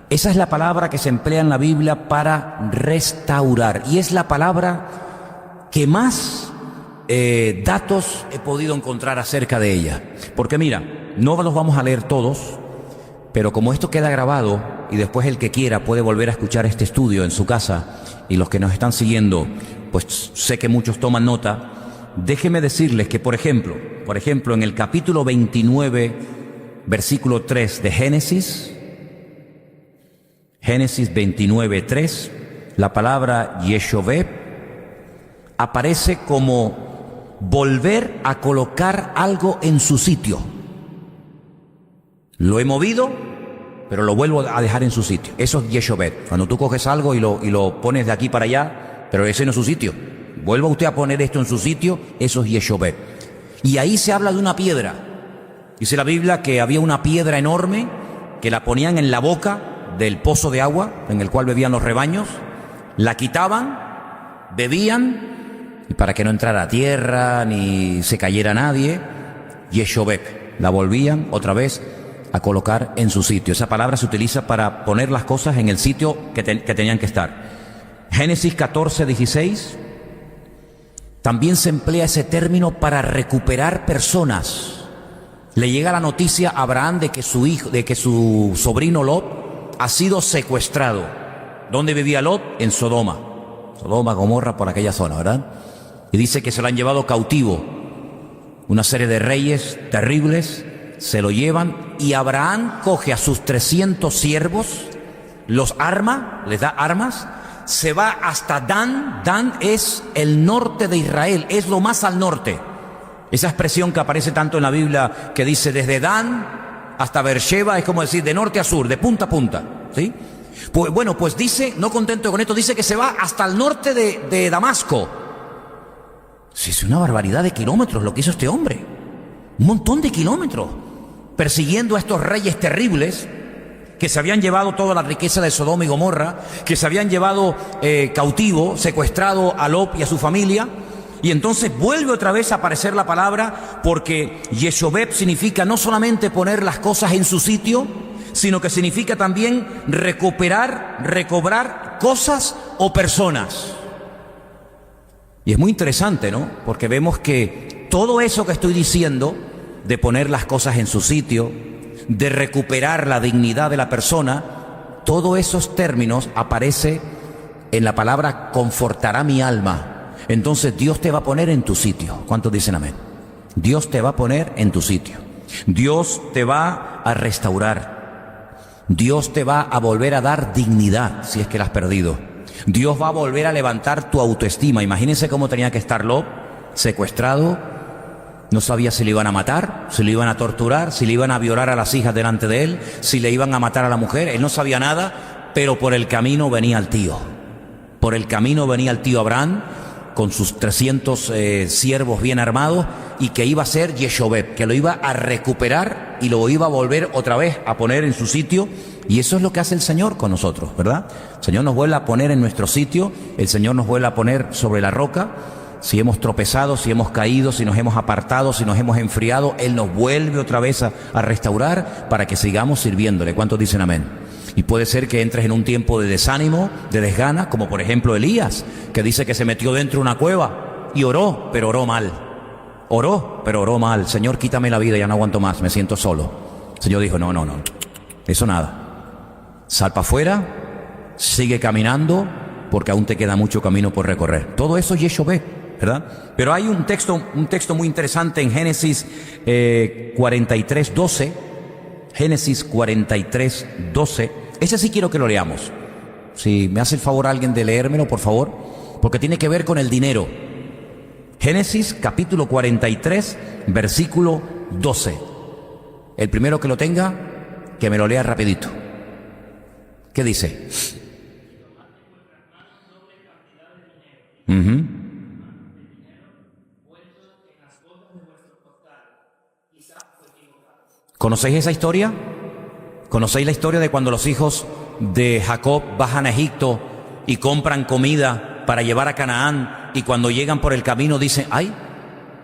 Esa es la palabra que se emplea en la Biblia para restaurar, y es la palabra que más datos he podido encontrar acerca de ella. Porque mira, no los vamos a leer todos, pero como esto queda grabado y después el que quiera puede volver a escuchar este estudio en su casa, y los que nos están siguiendo, pues sé que muchos toman nota. Déjeme decirles que, por ejemplo, en el capítulo 29, versículo 3 de Génesis 29, 3, la palabra Yeshoveb aparece como volver a colocar algo en su sitio. Lo he movido, pero lo vuelvo a dejar en su sitio. Eso es Yeshoveb. Cuando tú coges algo y lo pones de aquí para allá, pero ese no es su sitio. Vuelva usted a poner esto en su sitio, eso es Yeshoveb. Y ahí se habla de una piedra. Dice la Biblia que había una piedra enorme que la ponían en la boca del pozo de agua en el cual bebían los rebaños, la quitaban, bebían, y para que no entrara tierra ni se cayera nadie, Yeshoveb, la volvían otra vez a colocar en su sitio. Esa palabra se utiliza para poner las cosas en el sitio que tenían que estar. Génesis 14, 16... también se emplea ese término para recuperar personas. Le llega la noticia a Abraham de que su sobrino Lot ha sido secuestrado. ¿Dónde vivía Lot? En Sodoma, Gomorra, por aquella zona, ¿verdad? Y dice que se lo han llevado cautivo. Una serie de reyes terribles se lo llevan, y Abraham coge a sus 300 siervos, los arma, les da armas, se va hasta Dan. Dan es el norte de Israel, es lo más al norte. Esa expresión que aparece tanto en la Biblia, que dice desde Dan hasta Beersheba, es como decir de norte a sur, de punta a punta, ¿sí? Pues bueno, pues dice, no contento con esto, dice que se va hasta el norte de Damasco. Sí, es una barbaridad de kilómetros lo que hizo este hombre. Un montón de kilómetros, persiguiendo a estos reyes terribles que se habían llevado toda la riqueza de Sodoma y Gomorra, que se habían llevado cautivo, secuestrado a Lot y a su familia. Y entonces vuelve otra vez a aparecer la palabra, porque Yeshoveb significa no solamente poner las cosas en su sitio, sino que significa también recobrar cosas o personas. Y es muy interesante, ¿no? Porque vemos que todo eso que estoy diciendo, de poner las cosas en su sitio, de recuperar la dignidad de la persona, todos esos términos aparece en la palabra confortará mi alma. entonces Dios te va a poner en tu sitio. ¿Cuántos dicen amén? Dios te va a poner en tu sitio. Dios te va a restaurar. Dios te va a volver a dar dignidad si es que la has perdido. Dios va a volver a levantar tu autoestima. Imagínense cómo tenía que estar Lot, secuestrado. No sabía si le iban a matar, si le iban a torturar, si le iban a violar a las hijas delante de él, si le iban a matar a la mujer. Él no sabía nada, pero por el camino venía el tío. Por el camino venía el tío Abraham con sus 300 siervos bien armados, y que iba a ser Yeshobeb, que lo iba a recuperar y lo iba a volver otra vez a poner en su sitio. Y eso es lo que hace el Señor con nosotros, ¿verdad? El Señor nos vuelve a poner en nuestro sitio, el Señor nos vuelve a poner sobre la roca. Si hemos tropezado, si hemos caído, si nos hemos apartado, si nos hemos enfriado, Él nos vuelve otra vez a restaurar para que sigamos sirviéndole. ¿Cuántos dicen amén? Y puede ser que entres en un tiempo de desánimo, de desgana, como por ejemplo Elías, que dice que se metió dentro de una cueva y oró, pero oró mal. Oró, pero oró mal. Señor, quítame la vida, ya no aguanto más, me siento solo. El Señor dijo, no, eso nada. Sal para afuera, sigue caminando, porque aún te queda mucho camino por recorrer. Todo eso es Yeshobé, ¿verdad? Pero hay un texto muy interesante en Génesis 43:12. Génesis 43:12. Ese sí quiero que lo leamos. Si me hace el favor alguien de leérmelo, por favor, porque tiene que ver con el dinero. Génesis capítulo 43, versículo 12. El primero que lo tenga, que me lo lea rapidito. ¿Qué dice? ¿Conocéis esa historia? ¿Conocéis la historia de cuando los hijos de Jacob bajan a Egipto y compran comida para llevar a Canaán, y cuando llegan por el camino dicen, ¡ay!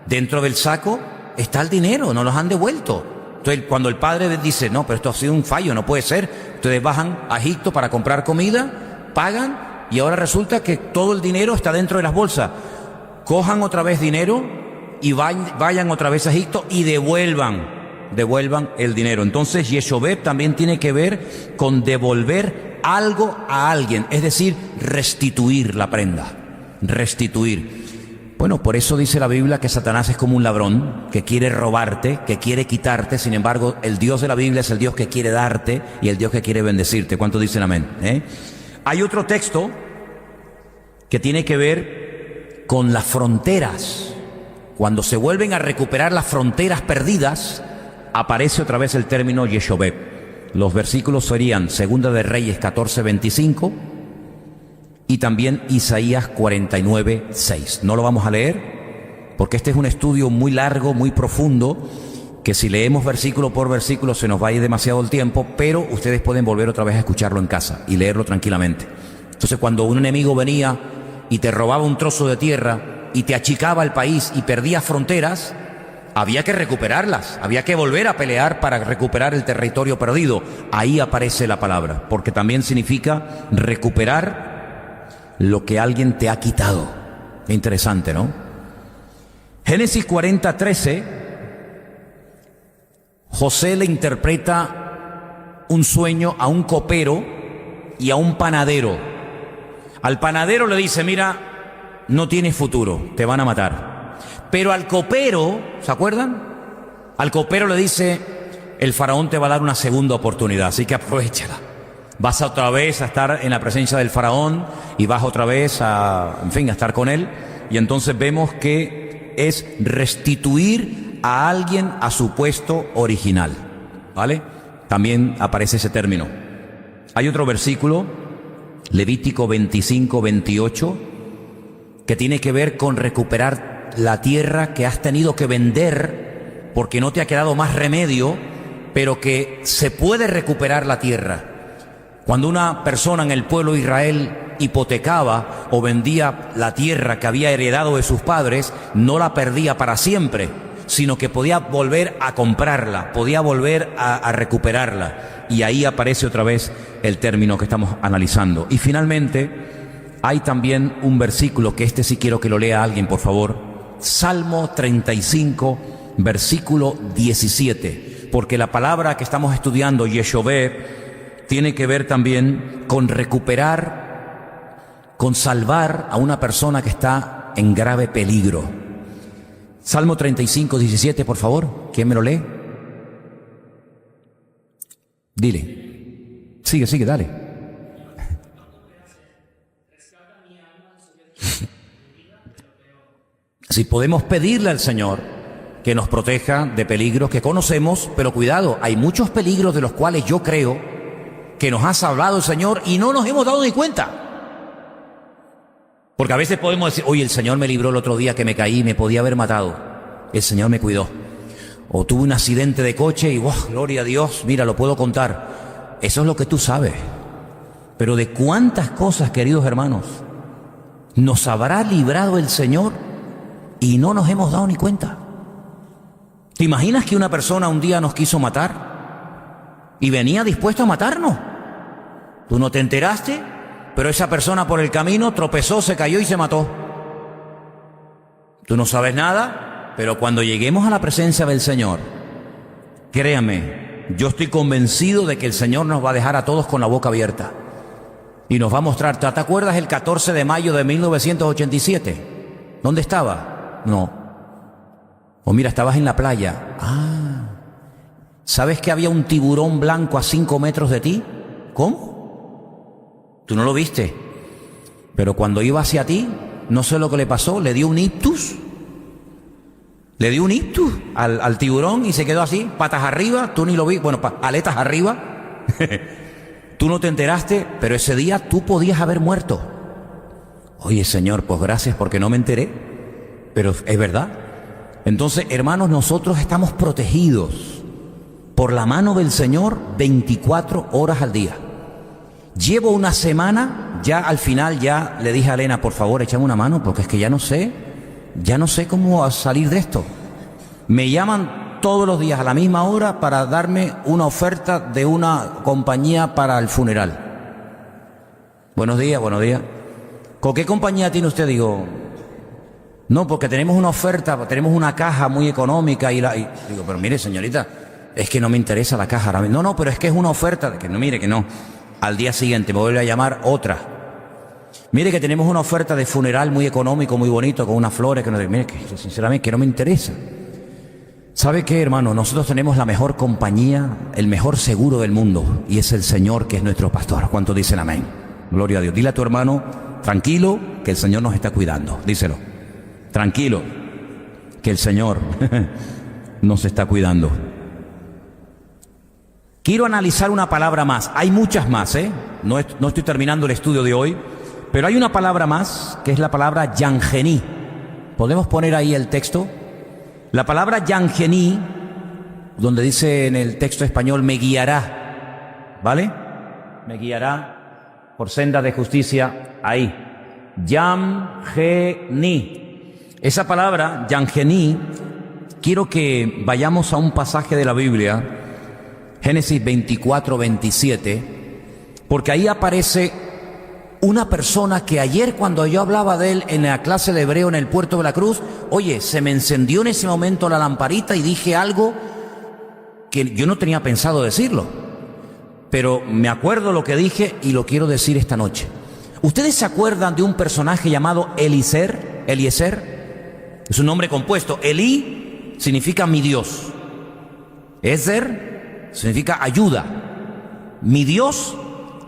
Dentro del saco está el dinero, no los han devuelto. Entonces cuando el padre dice, no, pero esto ha sido un fallo, no puede ser. Entonces bajan a Egipto para comprar comida, pagan, y ahora resulta que todo el dinero está dentro de las bolsas. Cojan otra vez dinero y vayan otra vez a Egipto y devuelvan el dinero. Entonces Yeshobeb también tiene que ver con devolver algo a alguien, es decir, restituir la prenda, restituir. Bueno, por eso dice la Biblia que Satanás es como un ladrón que quiere robarte, que quiere quitarte. Sin embargo, el Dios de la Biblia es el Dios que quiere darte y el Dios que quiere bendecirte. ¿Cuántos dicen amén? Hay otro texto que tiene que ver con las fronteras. Cuando se vuelven a recuperar las fronteras perdidas, aparece otra vez el término Yeshobeb. Los versículos serían Segunda de Reyes 14:25 y también Isaías 49:6. No lo vamos a leer porque este es un estudio muy largo, muy profundo, que si leemos versículo por versículo se nos va a ir demasiado el tiempo, pero ustedes pueden volver otra vez a escucharlo en casa y leerlo tranquilamente. Entonces, cuando un enemigo venía y te robaba un trozo de tierra y te achicaba el país y perdías fronteras, había que recuperarlas, había que volver a pelear para recuperar el territorio perdido. Ahí aparece la palabra, porque también significa recuperar lo que alguien te ha quitado. Qué interesante, ¿no? Génesis 40:13, José le interpreta un sueño a un copero y a un panadero. Al panadero le dice, mira, no tienes futuro, te van a matar. Pero al copero, ¿se acuerdan? Al copero le dice, el faraón te va a dar una segunda oportunidad, así que aprovéchala. Vas otra vez a estar en la presencia del faraón y vas otra vez a estar con él. Y entonces vemos que es restituir a alguien a su puesto original, ¿vale? También aparece ese término. Hay otro versículo, Levítico 25:28, que tiene que ver con recuperar la tierra que has tenido que vender porque no te ha quedado más remedio, pero que se puede recuperar la tierra. Cuando una persona en el pueblo de Israel hipotecaba o vendía la tierra que había heredado de sus padres, no la perdía para siempre, sino que podía volver a comprarla, podía volver a recuperarla. Y ahí aparece otra vez el término que estamos analizando. Y finalmente hay también un versículo que sí quiero que lo lea alguien, por favor. Salmo 35, versículo 17, porque la palabra que estamos estudiando, Yeshobé, tiene que ver también con recuperar, con salvar a una persona que está en grave peligro. Salmo 35, 17, por favor. ¿Quién me lo lee? Dile. Sigue, dale. Si podemos pedirle al Señor que nos proteja de peligros que conocemos, pero cuidado, hay muchos peligros de los cuales yo creo que nos ha salvado el Señor y no nos hemos dado ni cuenta. Porque a veces podemos decir, oye, el Señor me libró el otro día que me caí, me podía haber matado. El Señor me cuidó. O tuve un accidente de coche y, ¡wow!, gloria a Dios, mira, lo puedo contar. Eso es lo que tú sabes. Pero de cuántas cosas, queridos hermanos, nos habrá librado el Señor y no nos hemos dado ni cuenta. ¿Te imaginas que una persona un día nos quiso matar y venía dispuesto a matarnos? ¿Tú no te enteraste? Pero esa persona por el camino tropezó, se cayó y se mató. Tú no sabes nada, pero cuando lleguemos a la presencia del Señor, créame, yo estoy convencido de que el Señor nos va a dejar a todos con la boca abierta y nos va a mostrar. ¿Te acuerdas el 14 de mayo de 1987? ¿Dónde estaba? No. O mira, estabas en la playa. ¿Sabes que había un tiburón blanco a 5 metros de ti? ¿Cómo? Tú no lo viste, pero cuando iba hacia ti, no sé lo que le pasó, le dio un ictus. Le dio un ictus al tiburón y se quedó así, patas arriba, tú ni lo vi, bueno, aletas arriba. Tú no te enteraste, pero ese día tú podías haber muerto. Oye, Señor, pues gracias porque no me enteré, pero es verdad. Entonces, hermanos, nosotros estamos protegidos por la mano del Señor 24 horas al día. Llevo una semana, ya al final ya le dije a Elena, por favor, échame una mano, porque es que ya no sé cómo salir de esto. Me llaman todos los días a la misma hora para darme una oferta de una compañía para el funeral. Buenos días. ¿Con qué compañía tiene usted? Digo, no, porque tenemos una oferta, tenemos una caja muy económica y digo, pero mire, señorita, es que no me interesa la caja ahora mismo. No, pero es que es una oferta, que no, mire, que no. Al día siguiente me vuelve a llamar otra. Mire que tenemos una oferta de funeral muy económico, muy bonito, con unas flores, que no, mire, que sinceramente que no me interesa. ¿Sabe qué, hermano? Nosotros tenemos la mejor compañía, el mejor seguro del mundo, y es el Señor, que es nuestro pastor. ¿Cuántos dicen amén? Gloria a Dios. Dile a tu hermano, tranquilo, que el Señor nos está cuidando. Díselo. Tranquilo, que el Señor nos está cuidando. Quiero analizar una palabra más. Hay muchas más, No estoy terminando el estudio de hoy, pero hay una palabra más, que es la palabra Yangení. ¿Podemos poner ahí el texto? La palabra Yangení, donde dice en el texto español, me guiará, ¿vale? Me guiará por senda de justicia, ahí. Yangení. Esa palabra, Yangení, quiero que vayamos a un pasaje de la Biblia, Génesis 24, 27, porque ahí aparece una persona que ayer cuando yo hablaba de él en la clase de hebreo en el Puerto de la Cruz, oye, se me encendió en ese momento la lamparita y dije algo que yo no tenía pensado decirlo, pero me acuerdo lo que dije y lo quiero decir esta noche. ¿Ustedes se acuerdan de un personaje llamado Eliezer? Es un nombre compuesto. Elí significa mi Dios. Ezer significa ayuda. Mi Dios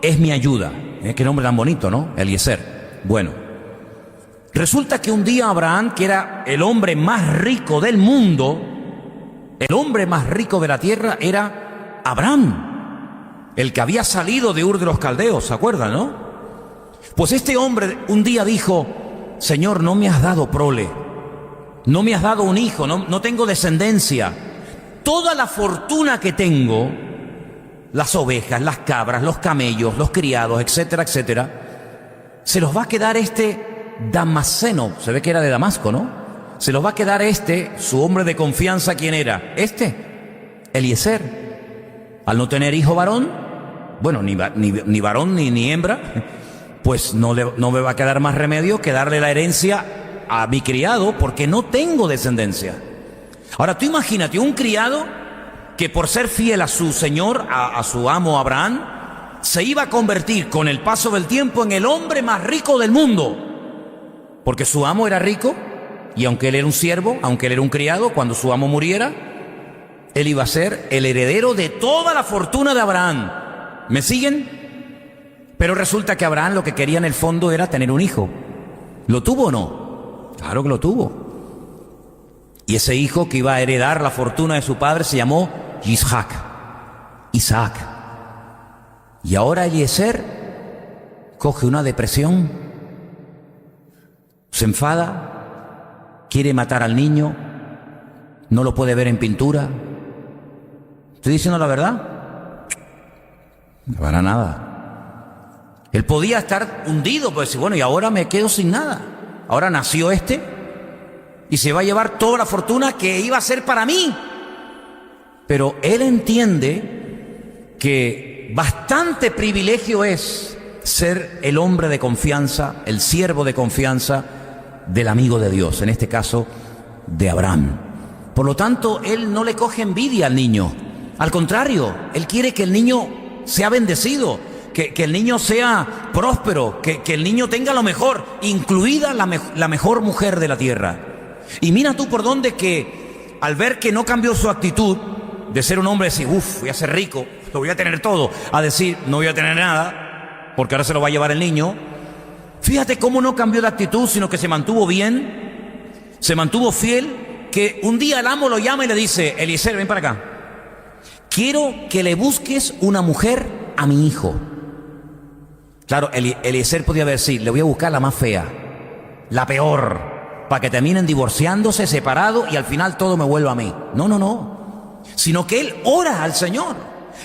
es mi ayuda. Qué nombre tan bonito, ¿no? Eliezer. Bueno, resulta que un día Abraham, que era el hombre más rico del mundo, el hombre más rico de la tierra, era Abraham, el que había salido de Ur de los Caldeos, ¿se acuerdan, no? Pues este hombre un día dijo, Señor, no me has dado prole, no me has dado un hijo, no tengo descendencia. Toda la fortuna que tengo, las ovejas, las cabras, los camellos, los criados, etcétera, etcétera, se los va a quedar este Damaseno, se ve que era de Damasco, ¿no? Se los va a quedar su hombre de confianza. ¿Quién era? Eliezer. Al no tener hijo varón, bueno, ni varón ni hembra, pues no me va a quedar más remedio que darle la herencia a mi criado, porque no tengo descendencia. Ahora tú imagínate un criado que por ser fiel a su señor, a su amo Abraham, se iba a convertir con el paso del tiempo en el hombre más rico del mundo. porque su amo era rico, y aunque él era un siervo, aunque él era un criado, cuando su amo muriera, él iba a ser el heredero de toda la fortuna de Abraham. ¿Me siguen? Pero resulta que Abraham lo que quería en el fondo era tener un hijo. ¿Lo tuvo o no? Claro que lo tuvo. Y ese hijo que iba a heredar la fortuna de su padre se llamó Isaac. Y ahora Eliezer coge una depresión, se enfada, quiere matar al niño, no lo puede ver en pintura. ¿Estoy diciendo la verdad? No para nada. Él podía estar hundido, pues decir, bueno, y ahora me quedo sin nada. Ahora nació este y se va a llevar toda la fortuna que iba a ser para mí. Pero él entiende que bastante privilegio es ser el hombre de confianza, el siervo de confianza del amigo de Dios, en este caso de Abraham. Por lo tanto, él no le coge envidia al niño. Al contrario, él quiere que el niño sea bendecido, que el niño sea próspero, que el niño tenga lo mejor, incluida la mejor mujer de la tierra. Y mira tú por dónde que al ver que no cambió su actitud de ser un hombre, decir, voy a ser rico, lo voy a tener todo, a decir, no voy a tener nada, porque ahora se lo va a llevar el niño. Fíjate cómo no cambió de actitud, sino que se mantuvo bien, se mantuvo fiel, que un día el amo lo llama y le dice, Eliezer, ven para acá. Quiero que le busques una mujer a mi hijo. Claro, Eliezer podía decir, le voy a buscar la más fea, la peor, para que terminen divorciándose, separados y al final todo me vuelva a mí. No. Sino que él ora al Señor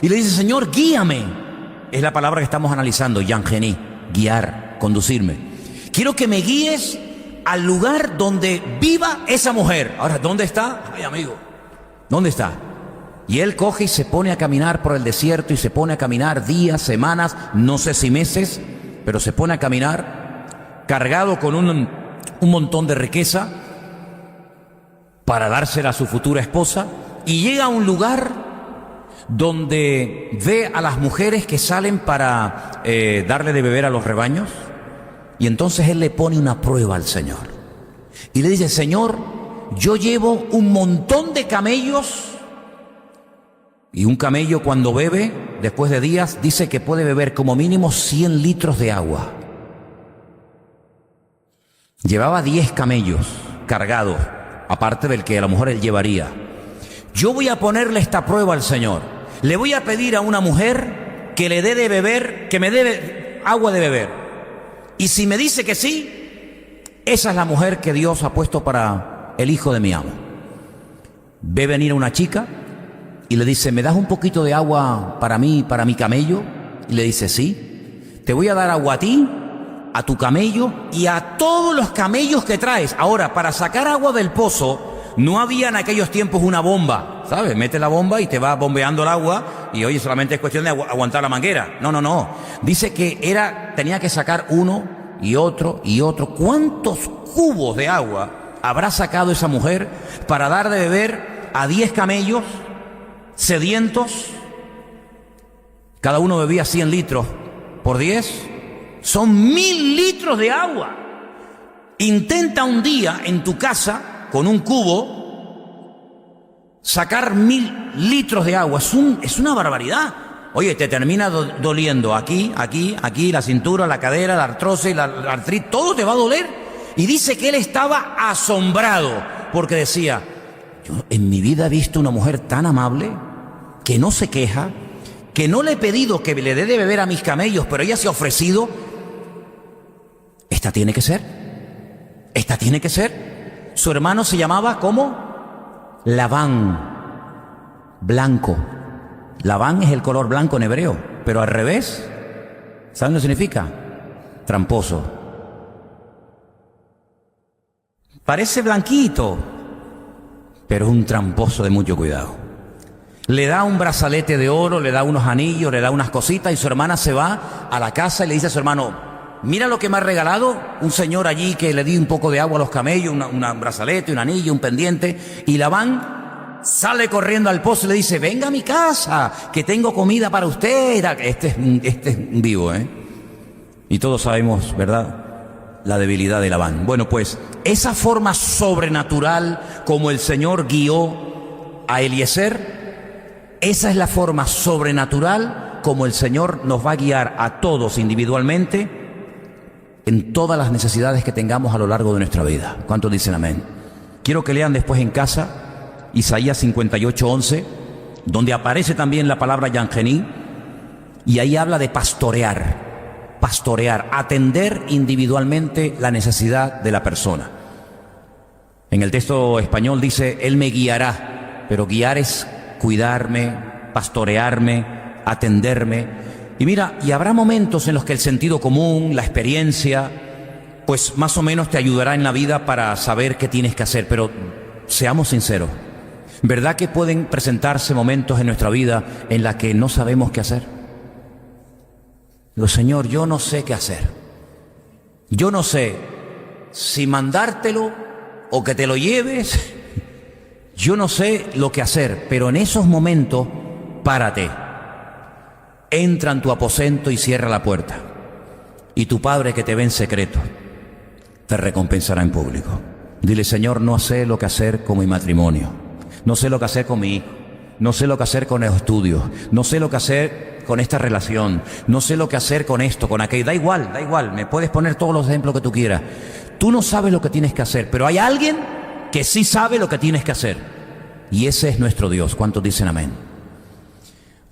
y le dice, Señor, guíame. Es la palabra que estamos analizando, Yangení, guiar, conducirme. Quiero que me guíes al lugar donde viva esa mujer. Ahora, ¿dónde está? Ay, amigo, ¿dónde está? Y él coge y se pone a caminar por el desierto y se pone a caminar días, semanas, no sé si meses, pero se pone a caminar cargado con un montón de riqueza para dársela a su futura esposa, y llega a un lugar donde ve a las mujeres que salen para darle de beber a los rebaños, y entonces él le pone una prueba al Señor y le dice, Señor, yo llevo un montón de camellos. Y un camello cuando bebe, después de días, dice que puede beber como mínimo 100 litros de agua. Llevaba 10 camellos cargados, aparte del que a lo mejor él llevaría. Yo voy a ponerle esta prueba al Señor. Le voy a pedir a una mujer que le dé de beber, que me dé agua de beber. Y si me dice que sí, esa es la mujer que Dios ha puesto para el hijo de mi amo. Ve venir a una chica y le dice, ¿me das un poquito de agua para mí, para mi camello? Y le dice, sí. Te voy a dar agua a ti, a tu camello y a todos los camellos que traes. Ahora, para sacar agua del pozo, no había en aquellos tiempos una bomba, ¿sabes? Mete la bomba y te va bombeando el agua y oye, solamente es cuestión de aguantar la manguera. No. Dice que tenía que sacar uno y otro y otro. ¿Cuántos cubos de agua habrá sacado esa mujer para dar de beber a 10 camellos sedientos? Cada uno bebía 100 litros por 10. Son 1000 litros de agua. Intenta un día en tu casa, con un cubo, sacar 1000 litros de agua. Es una barbaridad. Oye, te termina doliendo aquí, la cintura, la cadera, la artrosis, la artritis, todo te va a doler. Y dice que él estaba asombrado, porque decía, yo en mi vida he visto una mujer tan amable, que no se queja, que no le he pedido que le dé de beber a mis camellos, pero ella se ha ofrecido. Esta tiene que ser. Su hermano se llamaba, ¿cómo? Labán, blanco. Labán es el color blanco en hebreo, pero al revés, ¿saben lo que significa? Tramposo. Parece blanquito, pero es un tramposo de mucho cuidado. Le da un brazalete de oro, le da unos anillos, le da unas cositas, y su hermana se va a la casa y le dice a su hermano, mira lo que me ha regalado un señor allí que le di un poco de agua a los camellos, un brazalete, un anillo, un pendiente. Y Labán sale corriendo al pozo y le dice, venga a mi casa, que tengo comida para usted. Este es un vivo, ¿eh? Y todos sabemos, ¿verdad?, la debilidad de Labán. Bueno, pues esa forma sobrenatural como el Señor guió a Eliezer, esa es la forma sobrenatural como el Señor nos va a guiar a todos individualmente en todas las necesidades que tengamos a lo largo de nuestra vida. ¿Cuántos dicen amén? Quiero que lean después en casa Isaías 58:11, donde aparece también la palabra Yangení, y ahí habla de pastorear, atender individualmente la necesidad de la persona. En el texto español dice, Él me guiará, pero guiar es cuidarme, pastorearme, atenderme. Y mira, y habrá momentos en los que el sentido común, la experiencia, pues más o menos te ayudará en la vida para saber qué tienes que hacer, pero seamos sinceros, ¿verdad que pueden presentarse momentos en nuestra vida en la que no sabemos qué hacer? Digo, Señor, yo no sé qué hacer. Yo no sé si mandártelo o que te lo lleves. Yo no sé lo que hacer, pero en esos momentos, párate. Entra en tu aposento y cierra la puerta. Y tu Padre que te ve en secreto, te recompensará en público. Dile, Señor, no sé lo que hacer con mi matrimonio. No sé lo que hacer con mi hijo. No sé lo que hacer con los estudios. No sé lo que hacer con esta relación, no sé lo que hacer con esto, con aquello, da igual, me puedes poner todos los ejemplos que tú quieras. Tú no sabes lo que tienes que hacer, pero hay alguien que sí sabe lo que tienes que hacer, y ese es nuestro Dios. ¿Cuántos dicen amén?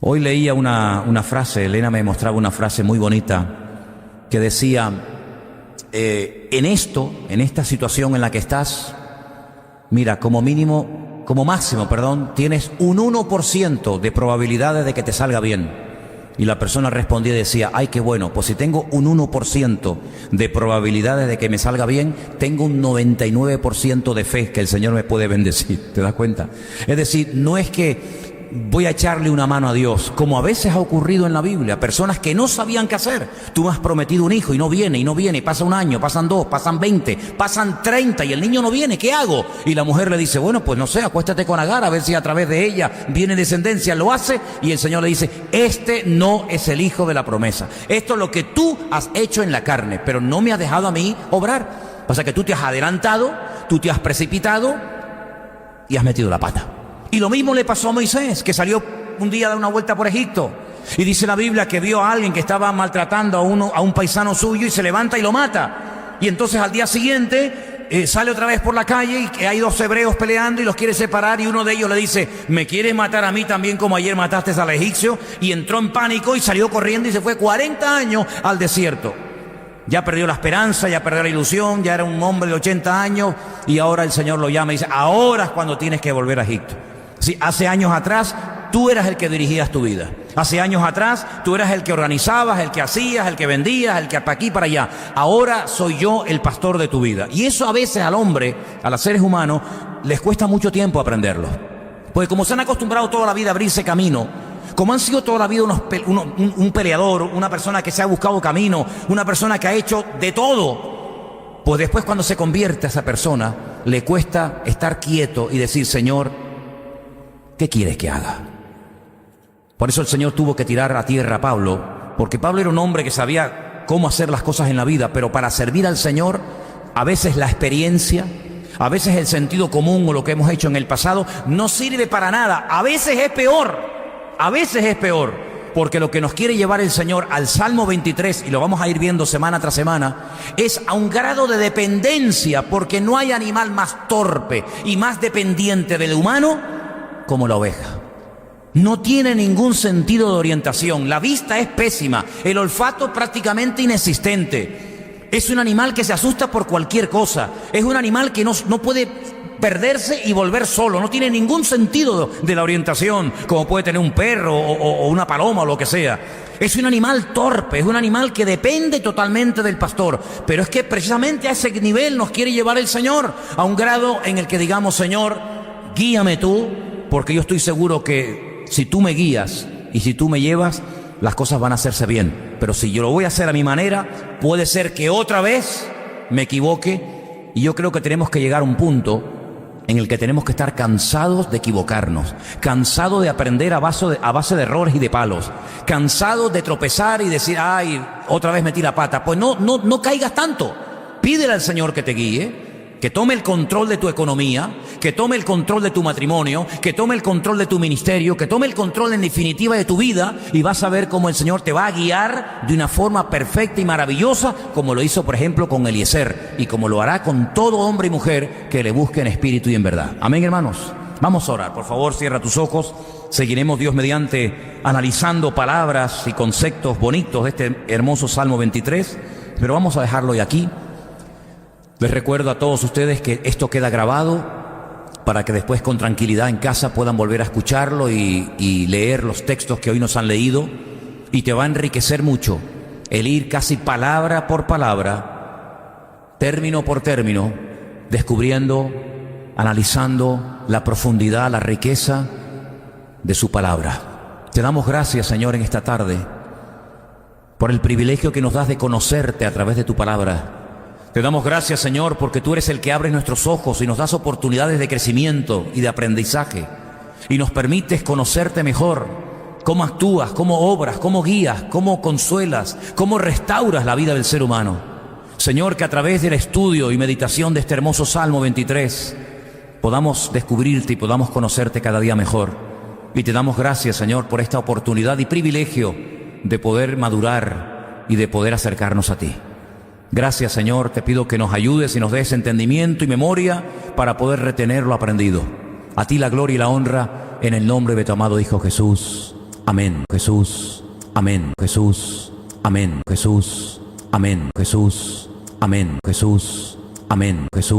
Hoy leía una frase, Elena me mostraba una frase muy bonita, que decía, en esta situación en la que estás, mira, como máximo, tienes un 1% de probabilidades de que te salga bien. Y la persona respondía y decía, ay, qué bueno, pues si tengo un 1% de probabilidades de que me salga bien, tengo un 99% de fe que el Señor me puede bendecir. ¿Te das cuenta? Es decir, no es que voy a echarle una mano a Dios, como a veces ha ocurrido en la Biblia, personas que no sabían qué hacer. Tú me has prometido un hijo y no viene, y pasa un año, pasan 2, pasan 20, pasan 30 y el niño no viene, ¿qué hago? Y la mujer le dice, bueno, pues no sé, acuéstate con Agar a ver si a través de ella viene descendencia. Lo hace y el Señor le dice, este no es el hijo de la promesa, esto es lo que tú has hecho en la carne, pero no me has dejado a mí obrar. O sea que tú te has adelantado, tú te has precipitado y has metido la pata. Y lo mismo le pasó a Moisés, que salió un día a dar una vuelta por Egipto. Y dice la Biblia que vio a alguien que estaba maltratando a un paisano suyo y se levanta y lo mata. Y entonces al día siguiente sale otra vez por la calle y que hay 2 hebreos peleando y los quiere separar, y uno de ellos le dice, ¿me quieres matar a mí también como ayer mataste al egipcio? Y entró en pánico y salió corriendo y se fue 40 años al desierto. Ya perdió la esperanza, ya perdió la ilusión, ya era un hombre de 80 años y ahora el Señor lo llama y dice, ahora es cuando tienes que volver a Egipto. Sí, hace años atrás tú eras el que dirigías tu vida. Hace años atrás tú eras el que organizabas, el que hacías, el que vendías, el que para aquí, para allá. Ahora soy yo el pastor de tu vida. Y eso a veces al hombre, a los seres humanos, les cuesta mucho tiempo aprenderlo. Porque como se han acostumbrado toda la vida a abrirse camino, como han sido toda la vida un peleador, una persona que se ha buscado camino, una persona que ha hecho de todo, pues después cuando se convierte a esa persona, le cuesta estar quieto y decir, Señor, ¿qué quieres que haga? Por eso el Señor tuvo que tirar a tierra a Pablo, porque Pablo era un hombre que sabía cómo hacer las cosas en la vida, pero para servir al Señor, a veces la experiencia, a veces el sentido común o lo que hemos hecho en el pasado no sirve para nada. A veces es peor, porque lo que nos quiere llevar el Señor al Salmo 23, y lo vamos a ir viendo semana tras semana, es a un grado de dependencia, porque no hay animal más torpe y más dependiente del humano como la oveja. No tiene ningún sentido de orientación, la vista es pésima, el olfato prácticamente inexistente. Es un animal que se asusta por cualquier cosa, es un animal que no puede perderse y volver solo, no tiene ningún sentido de la orientación, como puede tener un perro o una paloma o lo que sea. Es un animal torpe, es un animal que depende totalmente del pastor. Pero es que precisamente a ese nivel nos quiere llevar el Señor, a un grado en el que digamos, Señor, guíame tú, porque yo estoy seguro que si tú me guías y si tú me llevas, las cosas van a hacerse bien. Pero si yo lo voy a hacer a mi manera, puede ser que otra vez me equivoque. Y yo creo que tenemos que llegar a un punto en el que tenemos que estar cansados de equivocarnos, cansados de aprender a base de errores y de palos, cansados de tropezar y decir, ay, otra vez metí la pata. Pues no caigas tanto. Pídele al Señor que te guíe, que tome el control de tu economía, que tome el control de tu matrimonio, que tome el control de tu ministerio, que tome el control en definitiva de tu vida, y vas a ver cómo el Señor te va a guiar de una forma perfecta y maravillosa, como lo hizo por ejemplo con Eliezer, y como lo hará con todo hombre y mujer que le busque en espíritu y en verdad. Amén, hermanos. Vamos a orar. Por favor, cierra tus ojos. Seguiremos, Dios mediante, analizando palabras y conceptos bonitos de este hermoso Salmo 23, pero vamos a dejarlo hoy aquí. Les recuerdo a todos ustedes que esto queda grabado para que después con tranquilidad en casa puedan volver a escucharlo y leer los textos que hoy nos han leído, y te va a enriquecer mucho el ir casi palabra por palabra, término por término, descubriendo, analizando la profundidad, la riqueza de su palabra. Te damos gracias, Señor, en esta tarde por el privilegio que nos das de conocerte a través de tu palabra. Te damos gracias, Señor, porque tú eres el que abre nuestros ojos y nos das oportunidades de crecimiento y de aprendizaje, y nos permites conocerte mejor, cómo actúas, cómo obras, cómo guías, cómo consuelas, cómo restauras la vida del ser humano. Señor, que a través del estudio y meditación de este hermoso Salmo 23 podamos descubrirte y podamos conocerte cada día mejor. Y te damos gracias, Señor, por esta oportunidad y privilegio de poder madurar y de poder acercarnos a ti. Gracias, Señor, te pido que nos ayudes y nos des entendimiento y memoria para poder retener lo aprendido. A ti la gloria y la honra, en el nombre de tu amado Hijo Jesús. Amén. Jesús. Amén. Jesús. Amén. Jesús. Amén. Jesús. Amén. Jesús. Amén. Jesús.